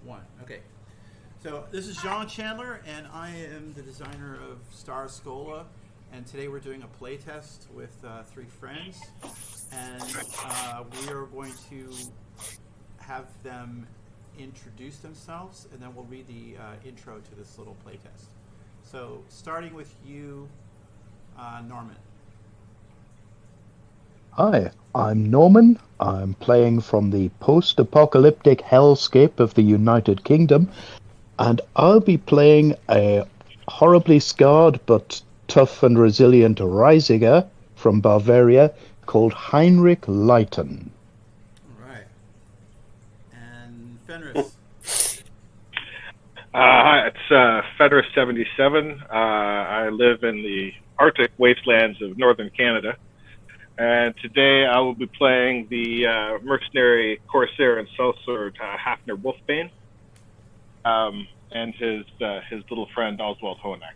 One. Okay. So this is John Chandler, and I am the designer of Stara Szkola. And today we're doing a playtest with three friends, and we are going to have them introduce themselves, and then we'll read the intro to this little playtest. So starting with you, Norman. Hi, I'm Norman. I'm playing from the post-apocalyptic hellscape of the United Kingdom, and I'll be playing a horribly scarred but tough and resilient Reisiger from Bavaria called Heinrich Leiten. All right. And Fenris. Hi, it's Federer 77. I live in the Arctic wastelands of northern Canada. And today I will be playing the mercenary corsair and sellsword Hafner Wolfbane, and his little friend Oswald Hoheneck.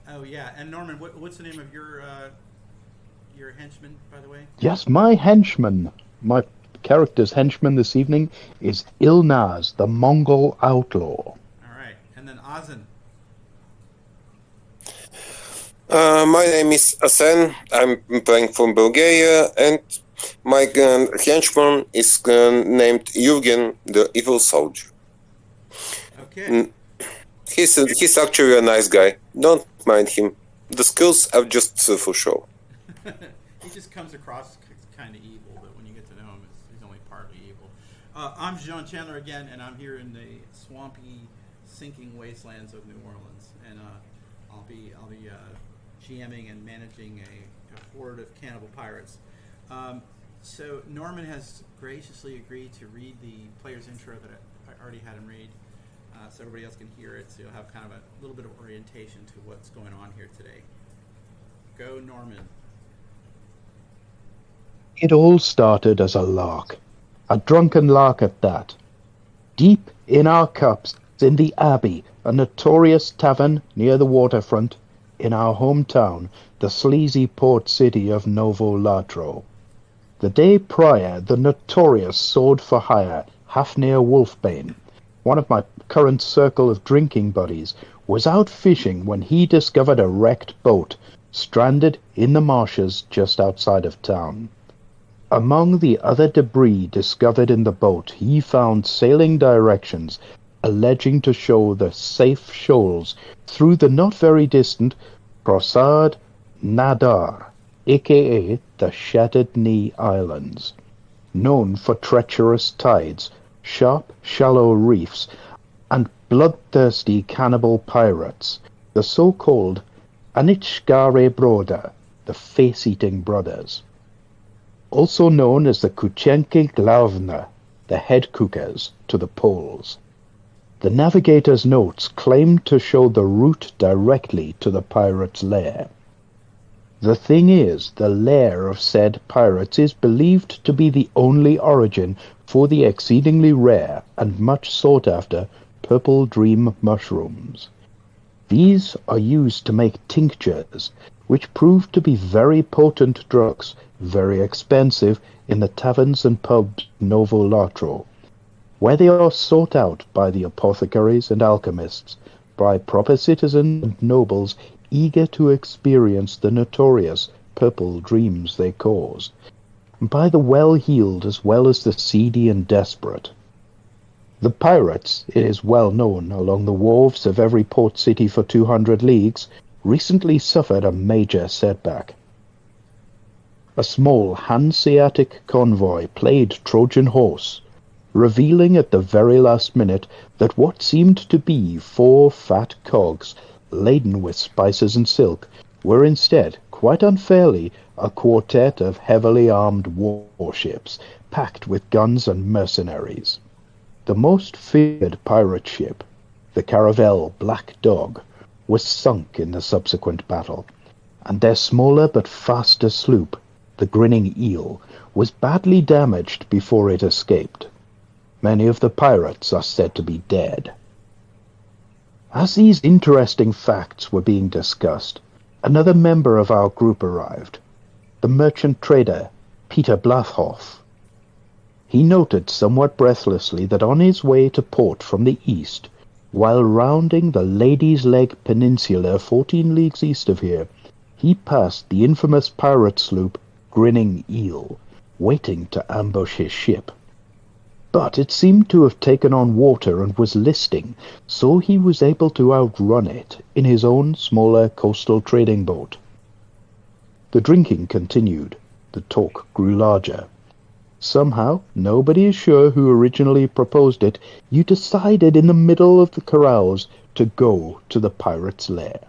Oh yeah, and Norman, what's the name of your henchman, by the way? Yes, my henchman, my character's henchman this evening is Ilnaz, the Mongol outlaw. All right, and then Azen. My name is Asen. I'm playing from Bulgaria, and my henchman is named Yurgen, the evil soldier. Okay. He's actually a nice guy. Don't mind him. The skills are just for show. He just comes across kind of evil, but when you get to know him, he's only partly evil. I'm John Chandler again, and I'm here in the swampy, sinking wastelands of New Orleans, and I'll be GMing and managing a horde of cannibal pirates. So Norman has graciously agreed to read the player's intro that I already had him read, so everybody else can hear it, so you'll have kind of a little bit of orientation to what's going on here today. Go, Norman. It all started as a lark, a drunken lark at that. Deep in our cups, in the Abbey, a notorious tavern near the waterfront, in our hometown, the sleazy port city of Novo Latro. The day prior, the notorious sword-for-hire Hafner Wolfbane, one of my current circle of drinking buddies, was out fishing when he discovered a wrecked boat, stranded in the marshes just outside of town. Among the other debris discovered in the boat, he found sailing directions alleging to show the safe shoals through the not very distant Prosad Nadar, aka the Shattered Knee Islands, known for treacherous tides, sharp, shallow reefs, and bloodthirsty cannibal pirates, the so-called Anichkare Broda, the face-eating brothers. Also known as the Kuchenki Glavna, the head cookers to the Poles. The navigator's notes claim to show the route directly to the pirates' lair. The thing is, the lair of said pirates is believed to be the only origin for the exceedingly rare and much sought-after purple dream mushrooms. These are used to make tinctures, which prove to be very potent drugs, very expensive in the taverns and pubs Novo Latro, where they are sought out by the apothecaries and alchemists, by proper citizens and nobles eager to experience the notorious purple dreams they cause, and by the well-heeled as well as the seedy and desperate. The pirates, it is well known along the wharves of every port city for 200 leagues, recently suffered a major setback. A small Hanseatic convoy played Trojan horse, revealing at the very last minute that what seemed to be 4 fat cogs laden with spices and silk were instead, quite unfairly, a quartet of heavily armed warships packed with guns and mercenaries. The most feared pirate ship, the caravel Black Dog, was sunk in the subsequent battle, and their smaller but faster sloop, the Grinning Eel, was badly damaged before it escaped. Many of the pirates are said to be dead. As these interesting facts were being discussed, another member of our group arrived, the merchant trader Peter Blathhoff. he noted somewhat breathlessly that on his way to port from the east, while rounding the Lady's Leg Peninsula 14 leagues east of here, he passed the infamous pirate sloop Grinning Eel, waiting to ambush his ship. But it seemed to have taken on water and was listing, so he was able to outrun it in his own smaller coastal trading boat. The drinking continued. The talk grew larger. Somehow, nobody is sure who originally proposed it, you decided in the middle of the carouse to go to the pirates' lair.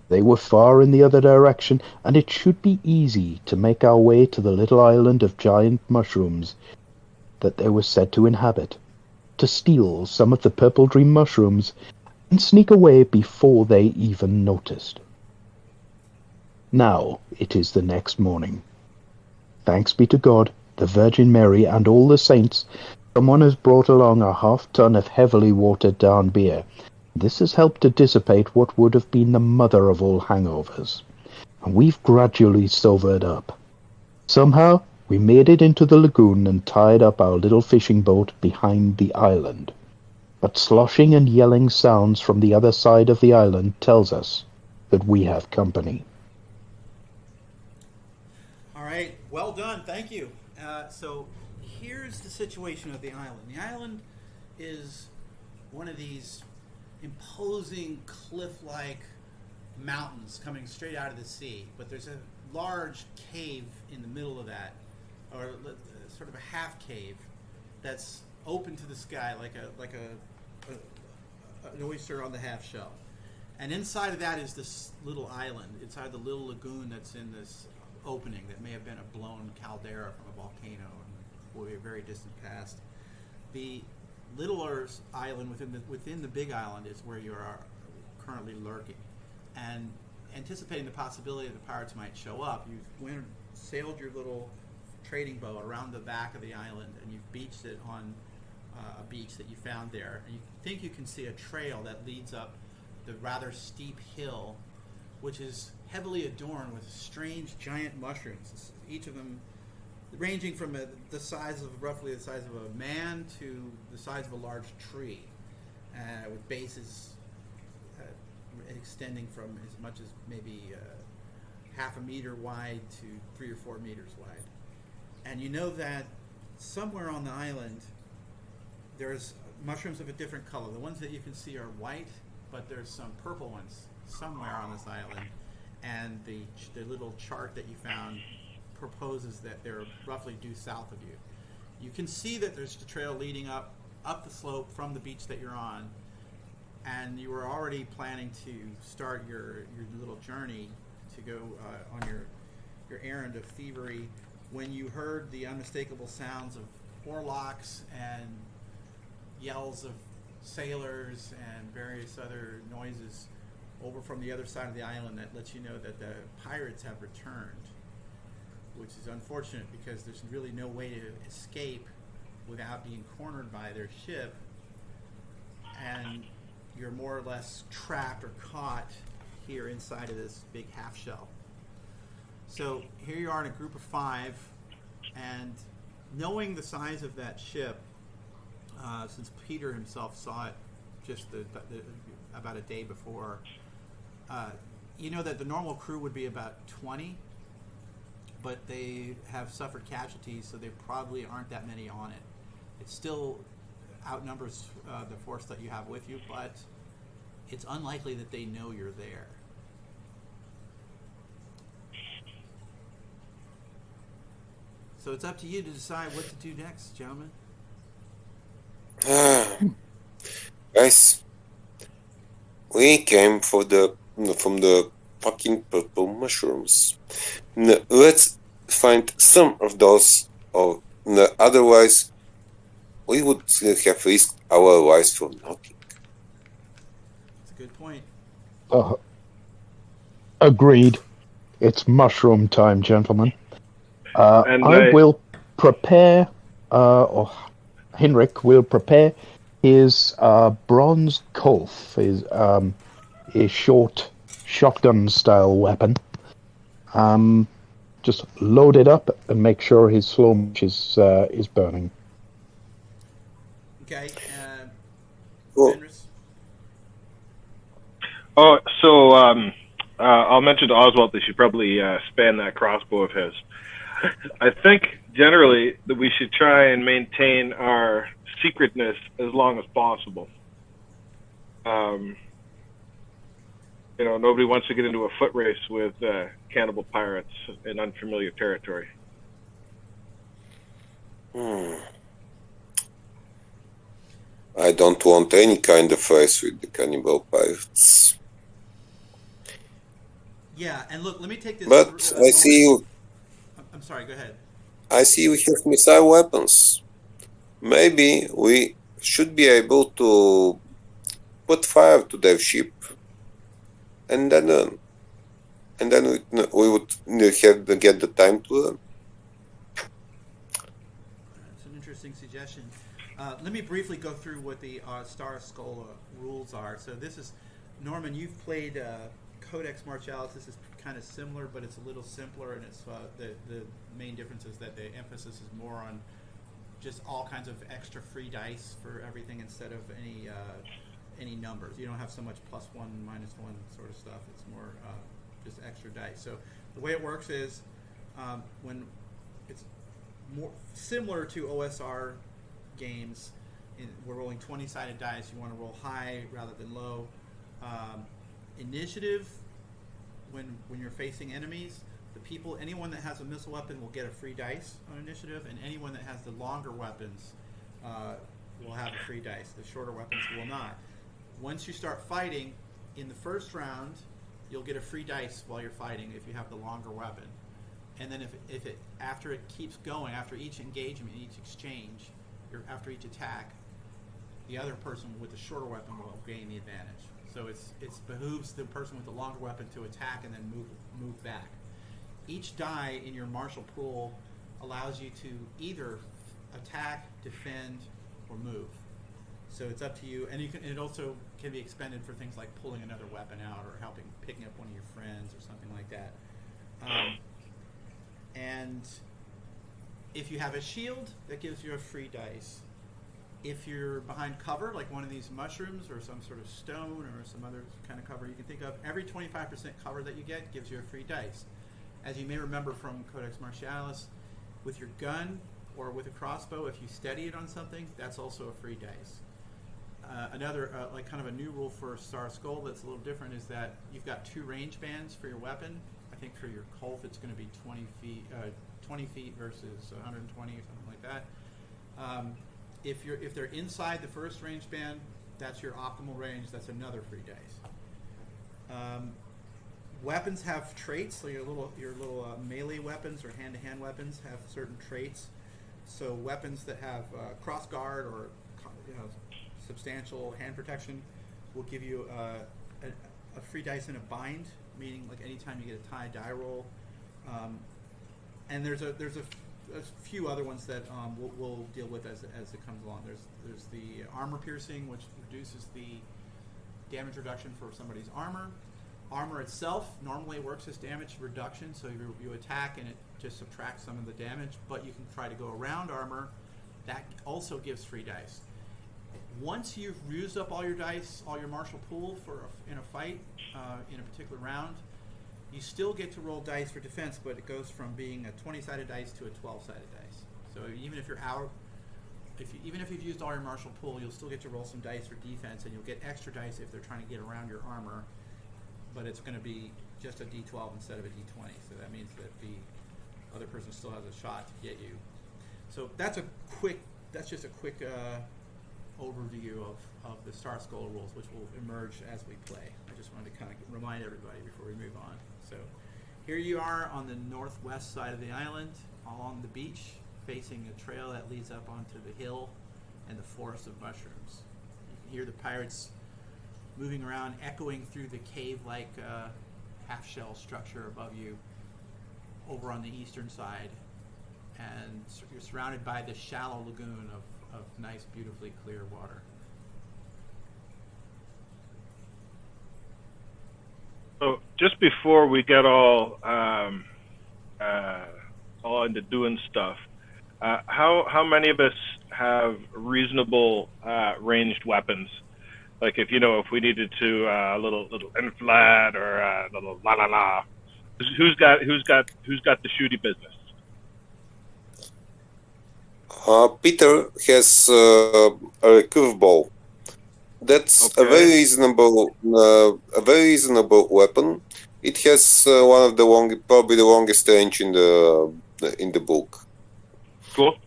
They were far in the other direction, and it should be easy to make our way to the little island of giant mushrooms that they were said to inhabit, to steal some of the purple dream mushrooms and sneak away before they even noticed. Now it is the next morning. Thanks be to God, the Virgin Mary, and all the saints, someone has brought along a half-ton of heavily watered-down beer. This has helped to dissipate what would have been the mother of all hangovers, and we've gradually sobered up. Somehow, we made it into the lagoon and tied up our little fishing boat behind the island. But sloshing and yelling sounds from the other side of the island tells us that we have company. All right, well done, thank you. So here's the situation of the island. The island is one of these imposing cliff-like mountains coming straight out of the sea, but there's a large cave in the middle of that, or sort of a half cave that's open to the sky like an oyster on the half shell. And inside of that is this little island, inside the little lagoon that's in this opening that may have been a blown caldera from a volcano in a very distant past. The littler island within the big island is where you are currently lurking. And anticipating the possibility that the pirates might show up, you've sailed your little trading boat around the back of the island, and you've beached it on a beach that you found there. And you think you can see a trail that leads up the rather steep hill, which is heavily adorned with strange giant mushrooms, each of them ranging from roughly the size of a man to the size of a large tree, with bases extending from as much as maybe half a meter wide to 3 or 4 meters wide. And you know that somewhere on the island there's mushrooms of a different color. The ones that you can see are white, but there's some purple ones somewhere on this island. And the little chart that you found proposes that they're roughly due south of you. You can see that there's the trail leading up the slope from the beach that you're on, and you were already planning to start your little journey to go on your errand of thievery when you heard the unmistakable sounds of oarlocks and yells of sailors and various other noises over from the other side of the island that lets you know that the pirates have returned, which is unfortunate because there's really no way to escape without being cornered by their ship, and you're more or less trapped or caught here inside of this big half shell. So here you are in a group of 5, and knowing the size of that ship, since Peter himself saw it just about a day before, you know that the normal crew would be about 20, but they have suffered casualties, so there probably aren't that many on it. It still outnumbers the force that you have with you, but it's unlikely that they know you're there. So it's up to you to decide what to do next, gentlemen. Guys, we came from the fucking purple mushrooms. Let's find some of those, or otherwise we would have risked our lives for nothing. That's a good point. Agreed. It's mushroom time, gentlemen. And I will prepare, or Henrik will prepare his bronze Kolf, his short shotgun-style weapon. just load it up and make sure his slow match is burning. Okay. Cool. Fenris? Oh, so I'll mention to Oswald that he should probably span that crossbow of his. I think generally that we should try and maintain our secretness as long as possible. Nobody wants to get into a foot race with cannibal pirates in unfamiliar territory. I don't want any kind of race with the cannibal-pirates. Yeah, and look, let me take this. But I see you. I'm sorry. Go ahead. I see we have missile weapons. Maybe we should be able to put fire to their ship, and then we would have to get the time to run. That's an interesting suggestion. Let me briefly go through what the Stara Szkola rules are. So this is, Norman, you've played Codex Martialis. This is kind of similar, but it's a little simpler, and it's the main difference is that the emphasis is more on just all kinds of extra free dice for everything instead of any numbers. You don't have so much +1, -1 sort of stuff. It's more just extra dice. So the way it works is when it's more similar to OSR games, we're rolling 20-sided dice. You want to roll high rather than low. Initiative, when you're facing enemies, anyone that has a missile weapon will get a free dice on initiative, and anyone that has the longer weapons will have a free dice. The shorter weapons will not. Once you start fighting, in the first round, you'll get a free dice while you're fighting if you have the longer weapon. And then after it keeps going, after each engagement, each exchange, after each attack, the other person with the shorter weapon will gain the advantage. So it behooves the person with the longer weapon to attack and then move back. Each die in your martial pool allows you to either attack, defend, or move. So it's up to you, and it also can be expended for things like pulling another weapon out or picking up one of your friends or something like that. And if you have a shield, that gives you a free dice. If you're behind cover, like one of these mushrooms or some sort of stone or some other kind of cover you can think of, every 25% cover that you get gives you a free dice. As you may remember from Codex Martialis, with your gun or with a crossbow, if you steady it on something, that's also a free dice. Another, kind of a new rule for Stara Szkola that's a little different is that you've got 2 range bands for your weapon. I think for your Kolf it's going to be 20 feet versus 120 or something like that. If they're inside the first range band, that's your optimal range. That's another free dice. Weapons have traits, so your little melee weapons or hand-to-hand weapons have certain traits. So weapons that have cross guard or substantial hand protection will give you a free dice in a bind, meaning like anytime you get a tie die roll. And there's a few other ones that we'll deal with as it comes along. There's the armor piercing, which reduces the damage reduction for somebody's armor. Armor itself normally works as damage reduction, so you attack and it just subtracts some of the damage, but you can try to go around armor. That also gives free dice. Once you've used up all your dice, all your martial pool in a fight, in a particular round, you still get to roll dice for defense, but it goes from being a 20-sided dice to a 12-sided dice. So even if you're out, even if you've used all your martial pool, you'll still get to roll some dice for defense, and you'll get extra dice if they're trying to get around your armor. But it's going to be just a D12 instead of a D20. So that means that the other person still has a shot to get you. So that's just a quick overview of the Stara Szkola rules, which will emerge as we play. I just wanted to kind of remind everybody before we move on. So here you are on the northwest side of the island, along the beach, facing a trail that leads up onto the hill and the forest of mushrooms. You can hear the pirates moving around, echoing through the cave-like half-shell structure above you over on the eastern side. And you're surrounded by the shallow lagoon of nice, beautifully clear water. So just before we get all all into doing stuff. How many of us have reasonable ranged weapons? Like if we needed to a little inflat or a little la la la. Who's got the shooty business? Peter has a curveball. That's Okay. a very reasonable weapon. It has probably the longest range in the book. Cool.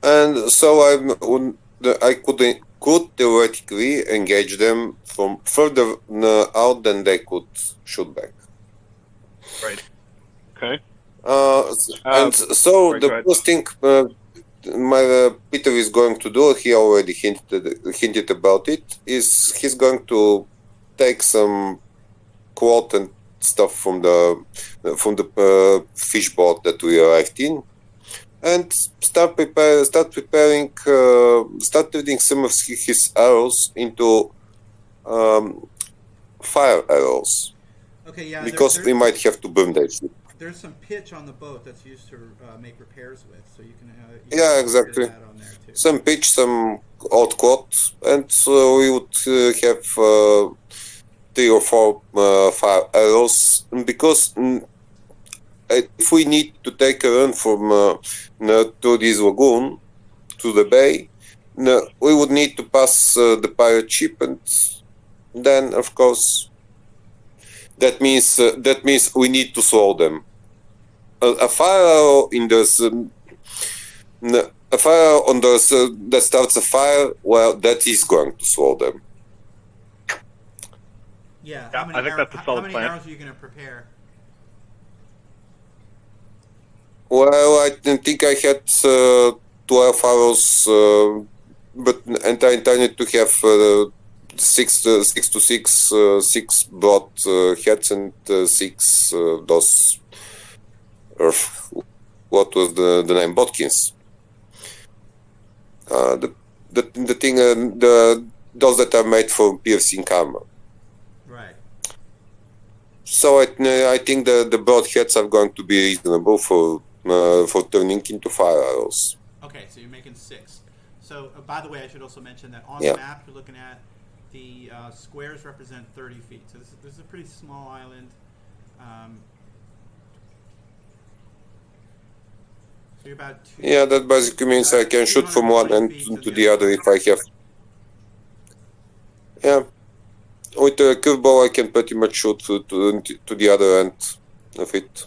And so I could theoretically engage them from further out than they could shoot back. Right. Okay. And so sorry, the first thing Peter is going to do, he already hinted about it, is he's going to take some quote and stuff from the fish boat that we arrived in, and start turning some of his arrows into fire arrows. Okay, yeah. Because we might have to burn that ship. There's some pitch on the boat that's used to make repairs with, so you can. Yeah, exactly. That on there too. Some pitch, some old quote, and we would have 3 or 4 fire arrows, because if we need to take a run from to this lagoon to the bay, we would need to pass the pirate ship, and then of course that means we need to slow them. A fire arrow in this a fire on those that starts a fire, well, that is going to slow them. Yeah, Yeah, I think that's a solid How many plan. arrows are you going to prepare? Well, I think I had 12 arrows, but I intended to have 6 to 6 broad heads and 6 those. What was the name? Botkins. The thing, those that are made for piercing armor. Right. So I think the broad heads are going to be reasonable for turning into fire arrows. Okay, so you're making 6. So, by the way, I should also mention that on Yeah. the map you're looking at, the squares represent 30 feet. So this is a pretty small island. So you're about 2. Yeah, that basically means I can shoot from one end to the other if I have. Yeah, with a curveball I can pretty much shoot to the other end of it.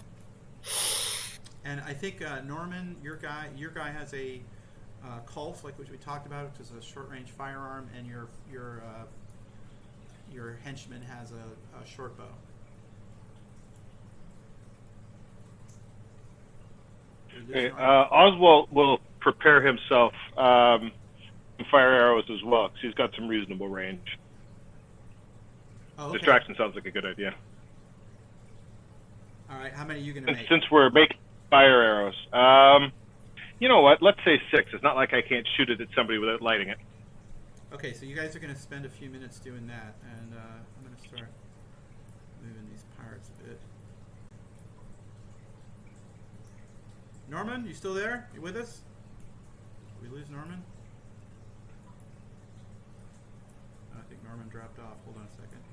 And I think Norman, your guy has a Colf, like which we talked about, which is a short-range firearm, and your henchman has a short bow. Okay, Oswald will prepare himself some fire arrows as well, because he's got some reasonable range. Oh, okay. Distraction sounds like a good idea. All right, how many are you going to make? Since we're making fire arrows, you know what? Let's say 6. It's not like I can't shoot it at somebody without lighting it. Okay, so you guys are going to spend a few minutes doing that, and I'm going to start moving these pirates a bit. Norman, you still there? You with us? Did we lose Norman? I think Norman dropped off. Hold on a second.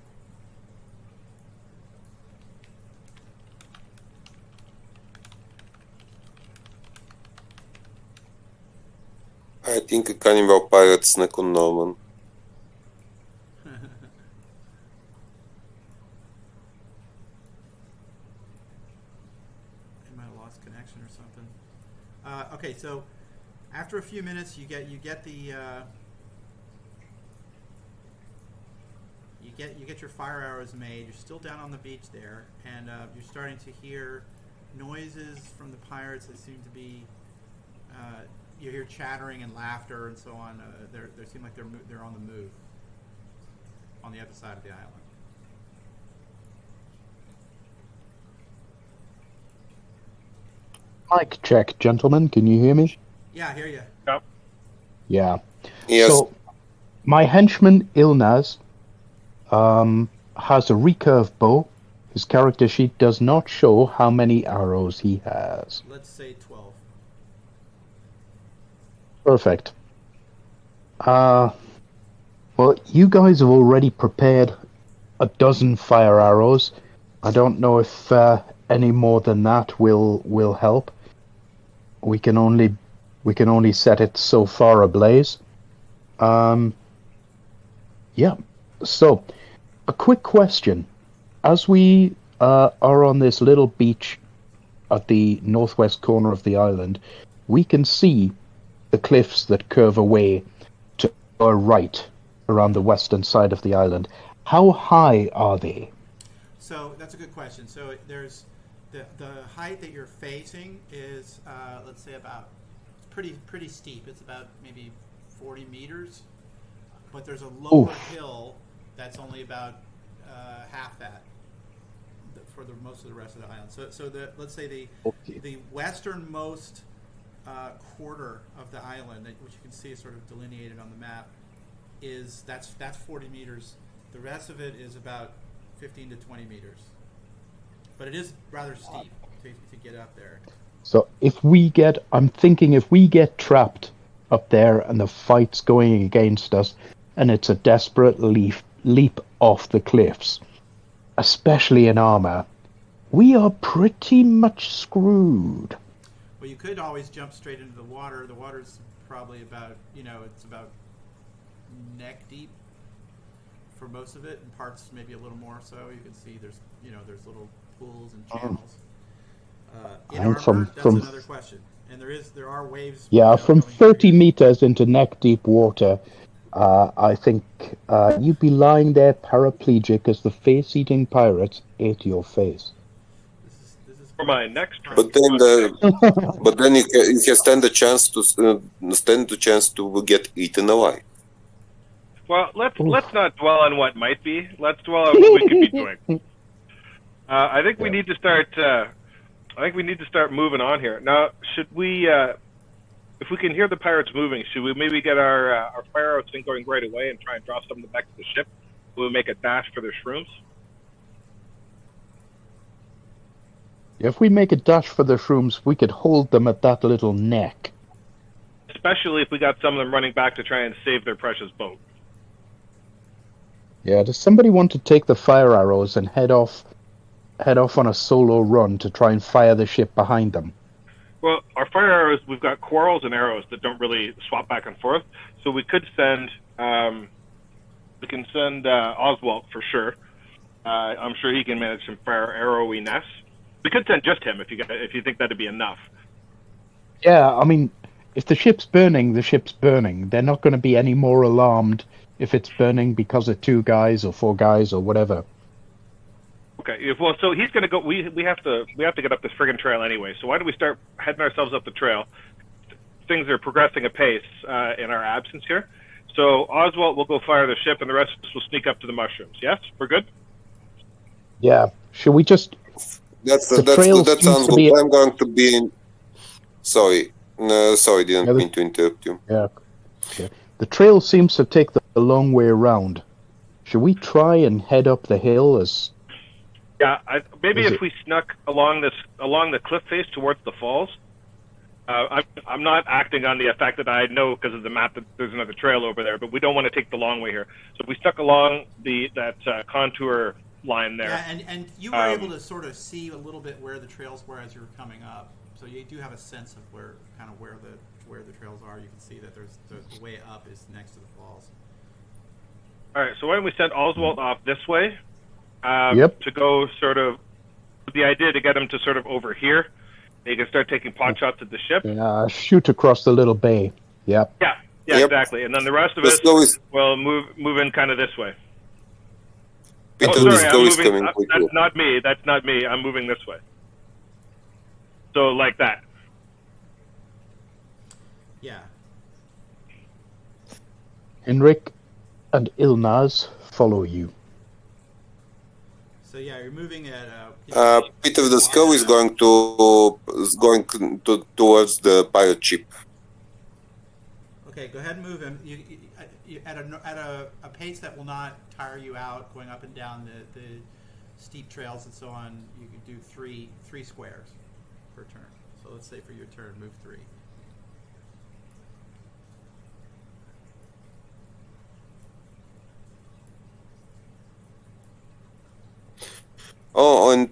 I think a cannibal-pirate snack on Norman. I might have lost connection or something. Okay, so after a few minutes, you get the you get your fire arrows made. You're still down on the beach there, and you're starting to hear noises from the pirates that seem to be. You hear chattering and laughter and so on. They seem like they're on the move on the other side of the island. Mic check, gentlemen. Can you hear me? Yeah, I hear you. Yep. Yeah. Yes. So, my henchman Ilnaz has a recurve bow. His character sheet does not show how many arrows he has. Let's say 12. Perfect. Well, you guys have already prepared a dozen fire arrows. I don't know if any more than that will help. We can only set it so far ablaze. Yeah. So, a quick question: as we are on this little beach at the northwest corner of the island, we can see the cliffs that curve away to our right around the western side of the island. How high are they? So that's a good question. So there's the height that you're facing is let's say about pretty steep. It's about maybe 40 meters, but there's a lower hill that's only about half that for the most of the rest of the island. So let's say the westernmost quarter of the island, which you can see is sort of delineated on the map, that's 40 meters. The rest of it is about 15 to 20 meters, but it is rather steep to get up there. So I'm thinking if we get trapped up there and the fight's going against us, and it's a desperate leap off the cliffs, especially in armor, we are pretty much screwed. Well, you could always jump straight into the water. The water's probably about, it's about neck deep for most of it, and parts maybe a little more so. You can see there's little pools and channels. In armor, that's another question. And there are waves. Yeah, from 30 meters into neck deep water, I think you'd be lying there paraplegic as the face-eating pirates ate your face. This is For my next turn. But then you can stand the chance to get eaten alive. Well, let's not dwell on what might be. Let's dwell on what we could be doing. I think we need to start moving on here. Now, should we, if we can hear the pirates moving, should we maybe get our fire arrows thing going right away and try and draw some of them back to the ship? Will we make a dash for their shrooms? If we make a dash for the shrooms, we could hold them at that little neck. Especially if we got some of them running back to try and save their precious boat. Yeah, does somebody want to take the fire arrows and head off on a solo run to try and fire the ship behind them? Well, our fire arrows, we've got quarrels and arrows that don't really swap back and forth. So we could send, Oswald for sure. I'm sure he can manage some fire arrowy-ness. We could send just him if you think that'd be enough. Yeah, I mean, if the ship's burning, the ship's burning. They're not going to be any more alarmed if it's burning because of 2 guys or 4 guys or whatever. Okay. Well, so he's going to go. We have to get up this friggin' trail anyway. So why don't we start heading ourselves up the trail? Things are progressing apace in our absence here. So Oswald will go fire the ship, and the rest of us will sneak up to the mushrooms. Yes, we're good. Yeah. Should we just? That sounds good. I'm going to be in. Sorry, didn't mean to interrupt you. Yeah. Okay. The trail seems to take the long way around. Should we try and head up the hill as? Yeah, maybe if we snuck along the cliff face towards the falls. I'm not acting on the fact that I know because of the map that there's another trail over there, but we don't want to take the long way here. So if we stuck along that contour line there. Yeah, and you were able to sort of see a little bit where the trails were as you were coming up, so you do have a sense of where the trails are. You can see that there's the way up is next to the falls. All right, so why don't we send Oswald off this way? Yep. To go sort of, the idea to get him to sort of over here. He can start taking pot shots at the ship. Shoot across the little bay. Yep. Yeah, Yep. Exactly. And then the rest of us will move in kind of this way. Peter, I'm moving. coming That's not me. I'm moving this way. So like that. Yeah. Henrik and Ilnaz follow you. So yeah, you're moving at. Peter, the skull is going towards the pirate ship. Okay, go ahead and move him. You at a pace that will not tire you out, going up and down the steep trails and so on, you can do three squares per turn. So let's say for your turn, move 3. Oh, and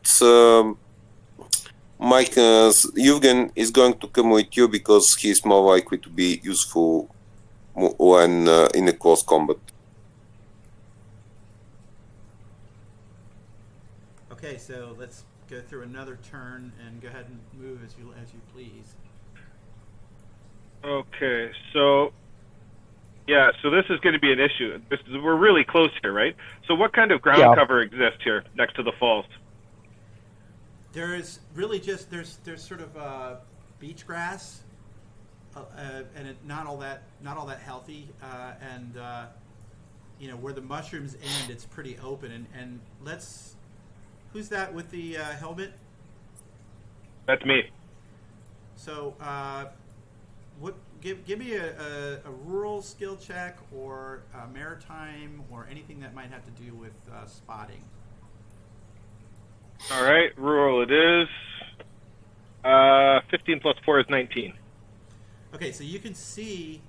Mike, Jürgen is going to come with you because he's more likely to be useful when in a close combat. Okay, so let's go through another turn and go ahead and move as you please. Okay, so so this is going to be an issue. We're really close here, right? So what kind of ground cover exists here next to the falls? There is really just there's sort of beach grass, and not all that healthy, and where the mushrooms end, it's pretty open. And let's, who's that with the helmet? That's me. So give me a rural skill check or maritime or anything that might have to do with spotting. All right, rural it is. 15 plus 4 is 19. Okay, so you can see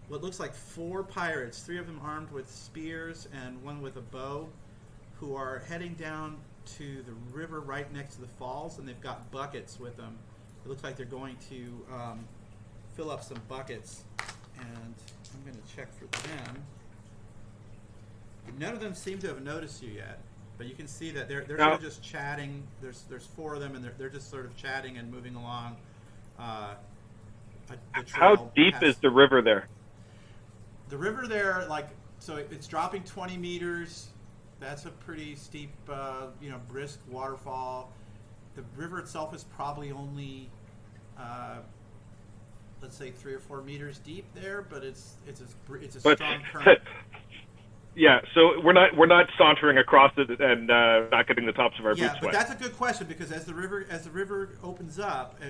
what looks like 4 pirates, 3 of them armed with spears and 1 with a bow, who are heading down to the river right next to the falls, and they've got buckets with them. It looks like they're going to fill up some buckets, and I'm going to check for them. None of them seem to have noticed you yet. But you can see that they're sort of just chatting. There's 4 of them, and they're just sort of chatting and moving along. The trail. How deep is the river there? The river there, so it's dropping 20 meters. That's a pretty steep, brisk waterfall. The river itself is probably only, let's say 3 or 4 meters deep there, but it's a strong current. Yeah, so we're not sauntering across it and not getting the tops of our boots wet. Yeah, but that's a good question because as the river opens up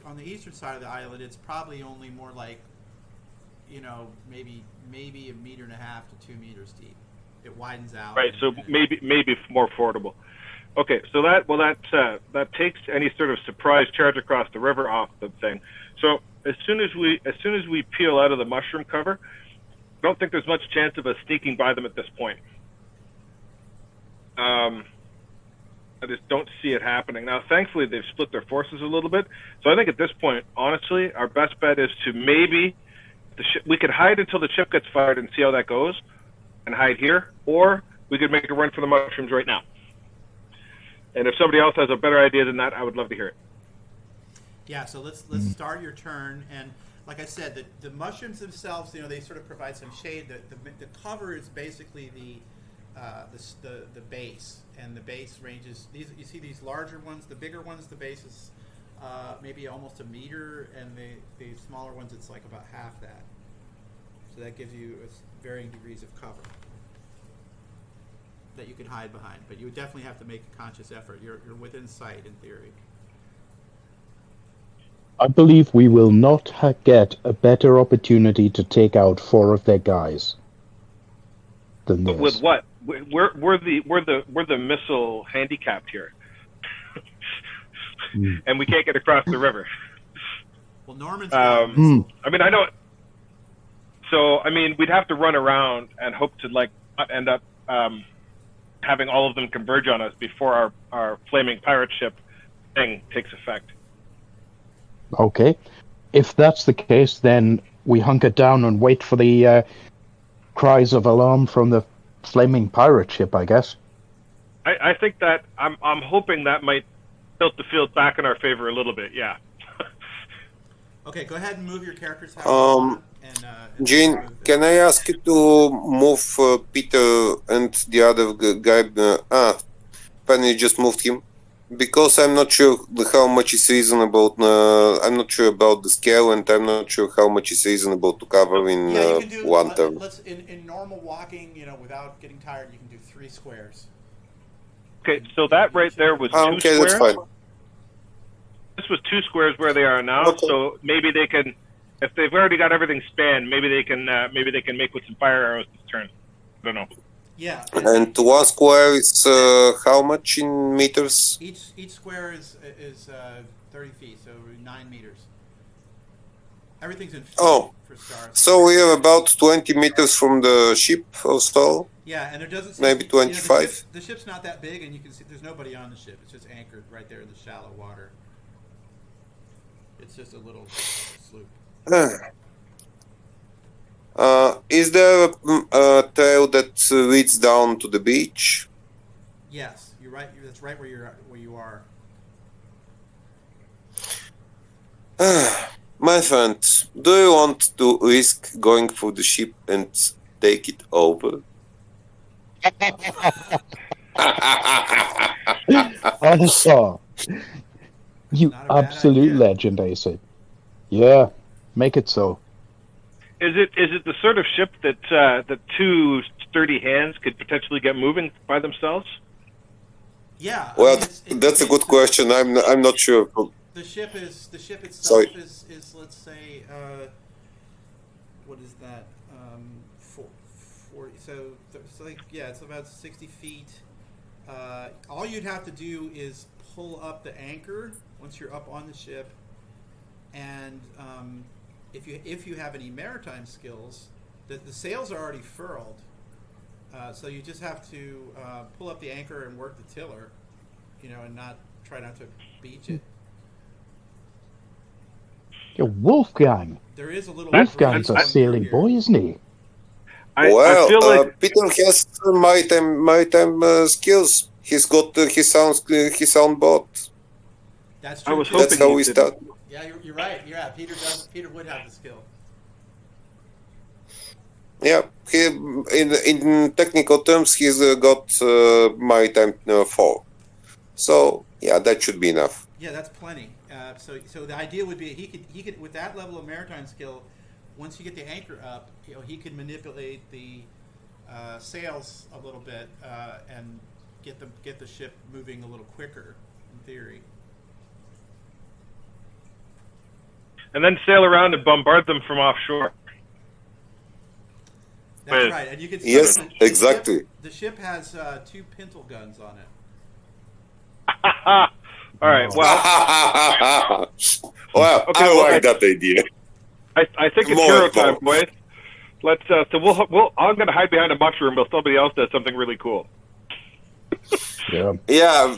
on the eastern side of the island, it's probably only more like, maybe 1.5 meters to 2 meters deep. It widens out. Right, so maybe more fordable. Okay, so that takes any sort of surprise charge across the river off the thing. So as soon as we peel out of the mushroom cover, I don't think there's much chance of us sneaking by them at this point. I just don't see it happening. Now, thankfully, they've split their forces a little bit. So I think at this point, honestly, our best bet is to maybe we could hide until the ship gets fired and see how that goes and hide here, or we could make a run for the mushrooms right now. And if somebody else has a better idea than that, I would love to hear it. Yeah, so let's start your turn. And like I said, the mushrooms themselves, they sort of provide some shade. The cover is basically the base, and the base ranges. You see these larger ones, the bigger ones. The base is maybe almost 1 meter, and the smaller ones, it's like about half that. So that gives you varying degrees of cover that you can hide behind. But you would definitely have to make a conscious effort. You're within sight in theory. I believe we will not get a better opportunity to take out 4 of their guys than this. But with what? We're the missile handicapped here, and we can't get across the river. Well, Norman's. I mean, I know. So I mean, we'd have to run around and hope to not end up having all of them converge on us before our flaming pirate ship thing takes effect. Okay. If that's the case, then we hunker down and wait for the cries of alarm from the flaming pirate ship, I guess. I think that I'm hoping that might tilt the field back in our favor a little bit, yeah. Okay, go ahead and move your characters. Gene, can I ask you to move Peter and the other guy? Penny just moved him. Because I'm not sure how much is reasonable. I'm not sure about the scale, and I'm not sure how much is reasonable to cover in one turn. In normal walking, without getting tired, you can do 3 squares. Okay, so that right there was 2 okay, squares. That's fine. This was 2 squares where they are now, okay. So maybe they can, if they've already got everything spanned, maybe they can make with some fire arrows this turn. I don't know. Yeah. And 1 square is how much in meters? Each square is 30 feet, so 9 meters. Everything's in feet Oh, for stars. so we have about 20 meters from the ship or so. Yeah, and there doesn't seem Maybe to be, 25. the ship's not that big, and you can see there's nobody on the ship. It's just anchored right there in the shallow water. It's just a little sloop. Is there a trail that leads down to the beach? Yes, you're right. That's right where you are. My friend, do you want to risk going for the ship and take it over? Oh, you Not a bad absolute idea. legend, Asa. Yeah, make it so. Is it the sort of ship that that two sturdy hands could potentially get moving by themselves? Yeah. I Well, mean, that's a good question. I'm not sure. The ship itself Sorry. is let's say what is that 40 so like yeah, it's about 60 feet. All you'd have to do is pull up the anchor once you're up on the ship, and if you have any maritime skills, the sails are already furled, so you just have to pull up the anchor and work the tiller, and try not to beach it. Yeah, Wolfgang. There is a little. Wolfgang's a breeze sailing going through boy, here. isn't he? I feel like Peter has maritime skills. He's got his own boat. That's I true. was too. That's hoping how you we did. start. Yeah, you're right. Yeah, Peter would have the skill. Yeah, he in technical terms he's got maritime 4. So yeah, that should be enough. Yeah, that's plenty. So the idea would be he could with that level of maritime skill, once you get the anchor up, he could manipulate the sails a little bit and get the ship moving a little quicker, in theory. and then sail around and bombard them from offshore. That's Right. right, and you can see Yes, the exactly. The ship has 2 pintle guns on it. All right. Well, Well, Okay, I well, like that idea. I think it's More hero and time, more. boys. Let's. So we'll. I'm gonna hide behind a mushroom, but somebody else does something really cool. Yeah. Yeah,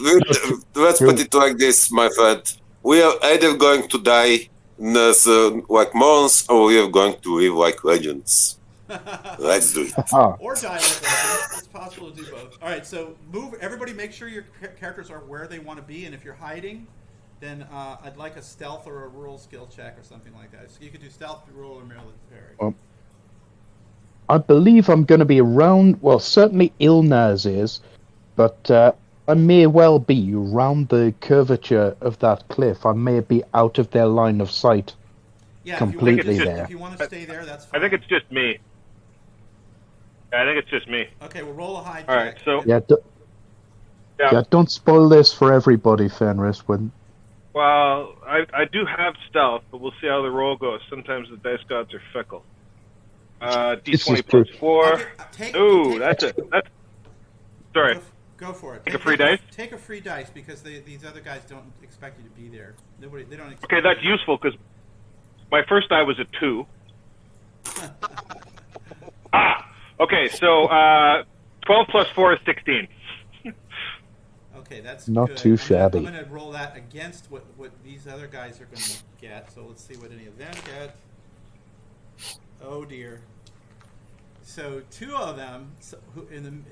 let's put it like this, my friend. We are either going to die as like morons, or we are going to live like legends. Let's do it. Ah, Or die like legends. It's possible to do both. All right, so everybody make sure your characters are where they want to be, and if you're hiding, then I'd like a stealth or a rural skill check or something like that. So you could do stealth, rural, or military. I believe I'm going to be around. Well, certainly Ilnaz is, but I may well be around the curvature of that cliff. I may be out of their line of sight. Yeah, completely if you, there. If you want to stay there, that's fine. I think it's just me. I think it's just me. Okay, we'll roll a hide All right. check. So Yeah, yeah. yeah. Don't spoil this for everybody, Fenris. When Well, I do have stealth, but we'll see how the roll goes. Sometimes the dice gods are fickle. This D20 is plus true. 4. Take Ooh, that's it. That's sorry. Go for it. Take a free dice? Take a free dice because these other guys don't expect you to be there. They don't expect Okay, that's useful because my first die was a 2. Okay, so 12 plus 4 is 16. Okay, that's Not good. too shabby. I'm gonna roll that against what these other guys are gonna get. So let's see what any of them get. Oh dear. So 2 of them,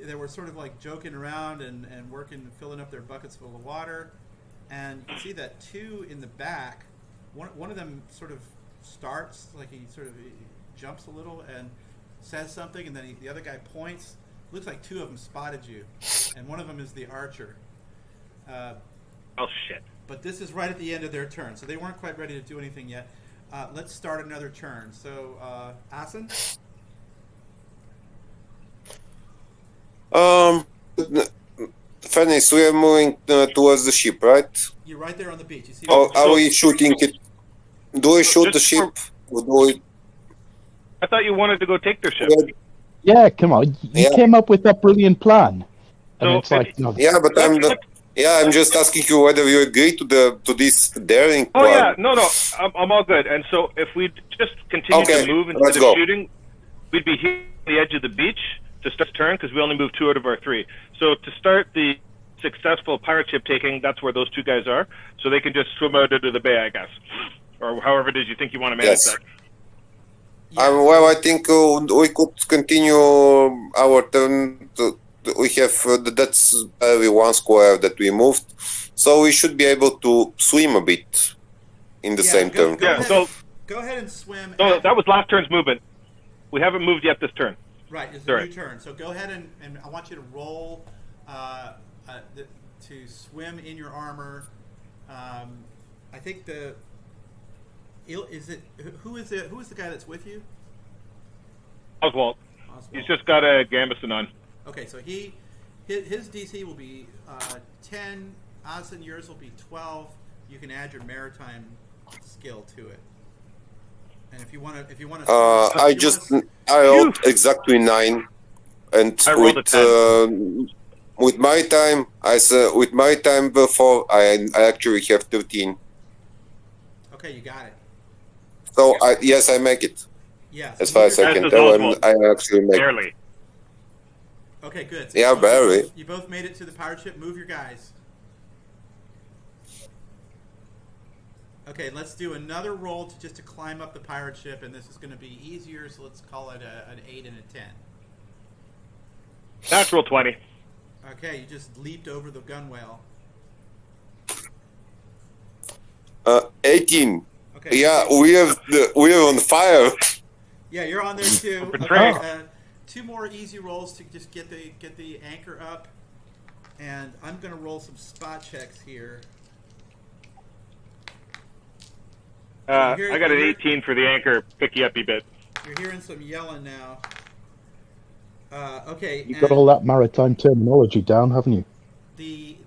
they were sort of like joking around and working, filling up their buckets full of water, and you can see that 2 in the back. One of them sort of starts like he jumps a little and says something, and then the other guy points. Looks like 2 of them spotted you, and one of them is the archer. Oh shit. But this is right at the end of their turn, so they weren't quite ready to do anything yet. Let's start another turn. So, Asen? Fenris, we are moving towards the ship, right? You're right there on the beach. You see? Or are we shooting it? Do we shoot the ship? Or do we... I thought you wanted to go take their ship. Yeah, come on. You Yeah. came up with that brilliant plan. And So it's like, no, Yeah, but I'm just asking you whether you agree to this daring Oh yeah, plan. no, I'm all good. And so if we just continue Okay, to move let's instead of go. shooting, we'd be here on the edge of the beach to start the turn because we only moved 2 out of our 3. So to start the successful pirate ship taking, that's where those 2 guys are. So they can just swim out into the bay, I guess, or however it is you think you want to manage Yes. that. Well, I think we could continue our turn. We have that's only 1 square that we moved, so we should be able to swim a bit in the same turn. Yeah, so Go ahead and swim. no, that was last turn's movement. We haven't moved yet this turn. Right, it's a Sorry. new turn. So go ahead and I want you to roll to swim in your armor. I think who is the guy that's with you? Oswald. Oswald. He's just got a gambeson on. Okay, so his DC will be 10. Ozan, yours will be 12. You can add your maritime skill to it. And if you want to, I rolled exactly 9, and I rolled a 10. With my time before I actually have 13. Okay, you got it. So I make it. Yes. As far as I can does tell, Oswald. I actually make it. Barely. Okay, good. So Yeah, barely. You both made it to the pirate ship. Move your guys. Okay, let's do another roll to climb up the pirate ship, and this is going to be easier. So let's call it an 8 and a 10. Natural 20. Okay, you just leaped over the gunwale. 18. Okay. Yeah, we're on fire. Yeah, you're on there too. Betrayed. Okay, 2 more easy rolls to just get the anchor up, and I'm going to roll some spot checks here. I got an 18 for the anchor, picky uppy bit. You're hearing some yelling now. Okay. you've got all that maritime terminology down, haven't you? The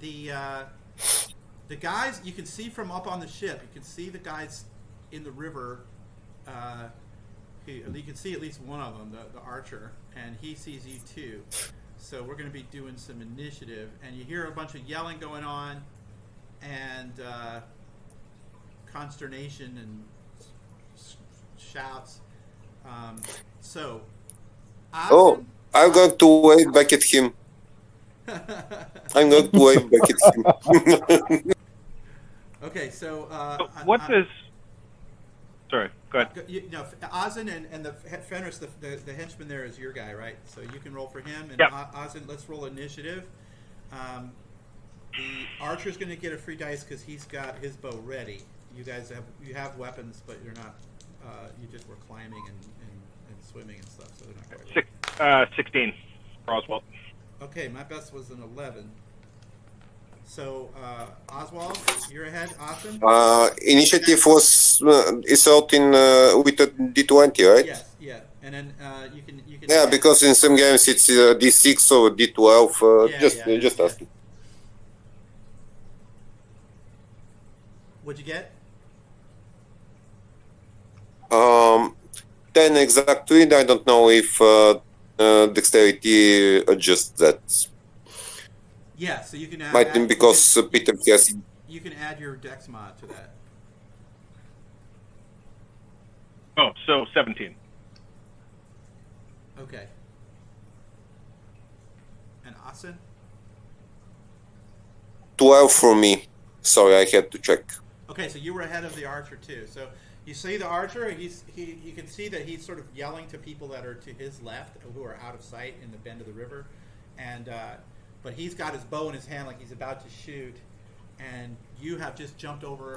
guys you can see from up on the ship. You can see the guys in the river. You can see at least one of them, the archer, and he sees you too. So we're going to be doing some initiative, and you hear a bunch of yelling going on, and consternation and shouts. So, Oh, I'm going to wave back at him. Okay, so What is... Sorry, go ahead. Ozan and the Fenris, the henchman there is your guy, right? So you can roll for him. And Yep. Ozan, let's roll initiative. The archer's going to get a free dice because he's got his bow ready. You guys have weapons, but you're not. You just were climbing and swimming and stuff, so they're not quite ready. 16 for Oswald. Okay, my best was an 11. So Oswald, you're ahead. Awesome. Initiative was is out in with a D20, right? Yes, yeah, and then you can. Yeah, because in some games it's D6 or D12. Just asking. What'd you get? 10 exactly. I don't know if dexterity adjusts that. Yeah, so you can add. Might be because Peter has. You can add your dex mod to that. Oh, so 17. Okay. And Asen? 12 for me. Sorry, I had to check. Okay, so you were ahead of the archer too. So you see the archer, you can see that he's sort of yelling to people that are to his left who are out of sight in the bend of the river, and but he's got his bow in his hand like he's about to shoot, and you have just jumped over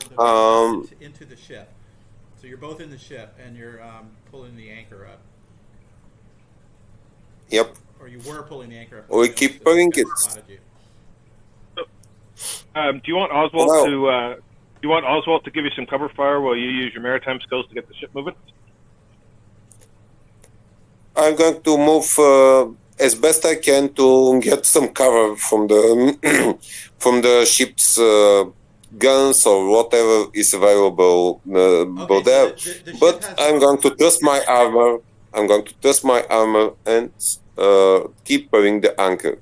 into the ship. So you're both in the ship and you're pulling the anchor up. Yep. Or you were pulling the anchor up. We keep pulling it. Do you want Oswald to? Do you want Oswald to give you some cover fire while you use your maritime skills to get the ship moving? I'm going to move as best I can to get some cover from the from the ship's guns or whatever is available there. The But ship has I'm going to trust my armor. I'm going to toss my armor and keep pulling the anchor.